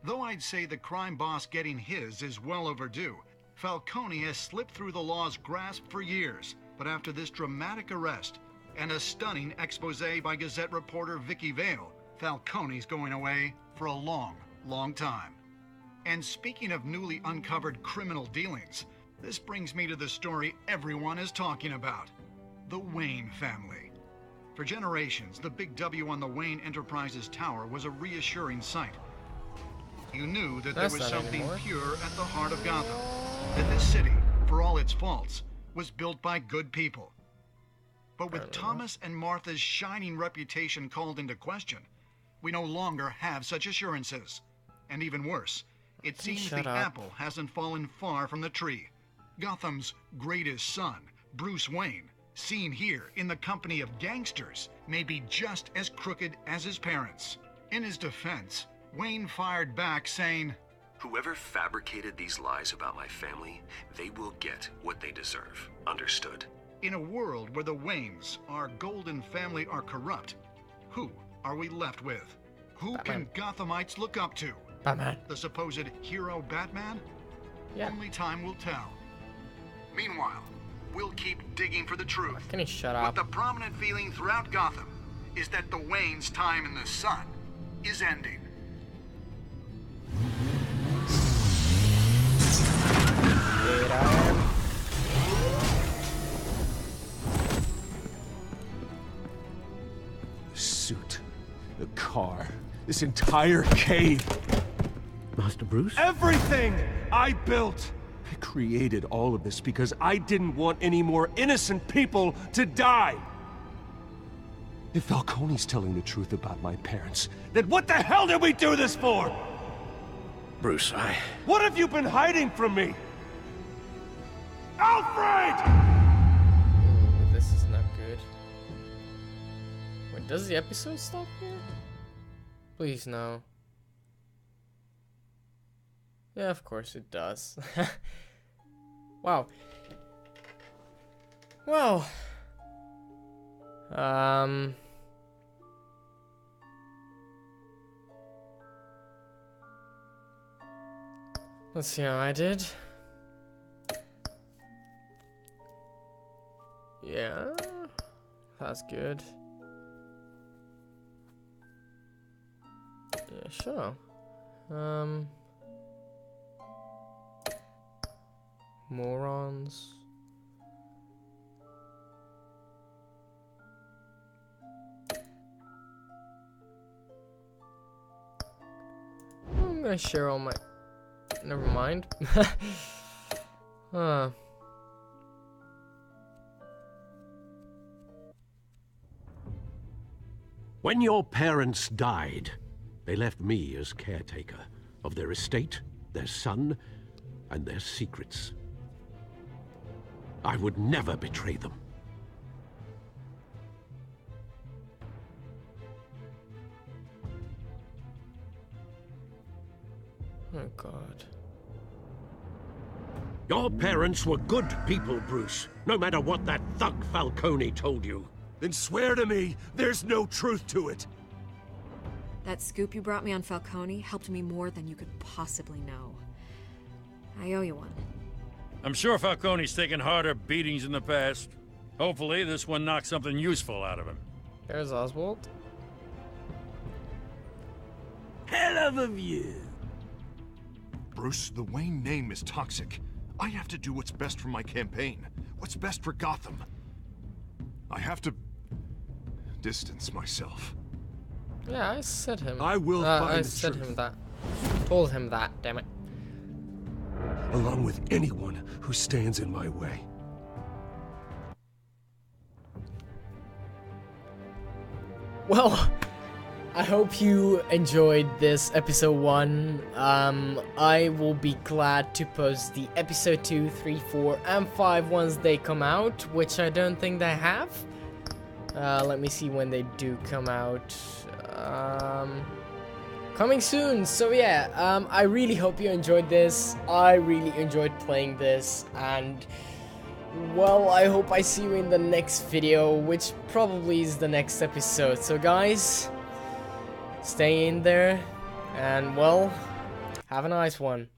Though I'd say the crime boss getting his is well overdue, Falcone has slipped through the law's grasp for years. But after this dramatic arrest, and a stunning expose by Gazette reporter Vicky Vale. Falcone's going away for a long, long time. And speaking of newly uncovered criminal dealings, this brings me to the story everyone is talking about. The Wayne family. For generations, the big W on the Wayne Enterprises tower was a reassuring sight. You knew that there was something pure at the heart of Gotham. That this city, for all its faults, was built by good people. But with Thomas and Martha's shining reputation called into question, we no longer have such assurances. And even worse, it seems the apple hasn't fallen far from the tree. Gotham's greatest son, Bruce Wayne, seen here in the company of gangsters, may be just as crooked as his parents. In his defense, Wayne fired back saying, "Whoever fabricated these lies about my family, they will get what they deserve. Understood?" In a world where the Waynes, our golden family, are corrupt, who are we left with? Who can Gothamites look up to? Batman. The supposed hero Batman? Yeah. Only time will tell. Meanwhile, we'll keep digging for the truth. Can you shut up? But the prominent feeling throughout Gotham is that the Waynes' time in the sun is ending. Here I am. The suit, the car, this entire cave. Master Bruce? Everything I built! I created all of this because I didn't want any more innocent people to die! If Falcone's telling the truth about my parents, then what the hell did we do this for? Bruce, What have you been hiding from me? Alfred! This is not good. Wait, does the episode stop here? Please no. Yeah, of course it does. Wow. Well. Let's see how I did. Yeah, that's good. Yeah, sure. Morons. I'm gonna share all my... Never mind. When your parents died, they left me as caretaker of their estate, their son, and their secrets. I would never betray them. Oh, God. Your parents were good people, Bruce, no matter what that thug Falcone told you. Then swear to me there's no truth to it. That scoop you brought me on Falcone helped me more than you could possibly know. I owe you one. I'm sure Falcone's taken harder beatings in the past. Hopefully, this one knocks something useful out of him. There's Oswald. Hell of a view. Bruce, the Wayne name is toxic. I have to do what's best for my campaign. What's best for Gotham. I have to distance myself. Yeah, I said him. I will find I the said truth. him that. Told him that, damn it. Along with anyone who stands in my way. Well, I hope you enjoyed this episode 1. I will be glad to post the episode 2, 3, 4, and 5 once they come out, which I don't think they have. Let me see when they do come out. Coming soon. So yeah, I really hope you enjoyed this. I really enjoyed playing this, and well, I hope I see you in the next video, which probably is the next episode. So guys, stay in there, and well, have a nice one.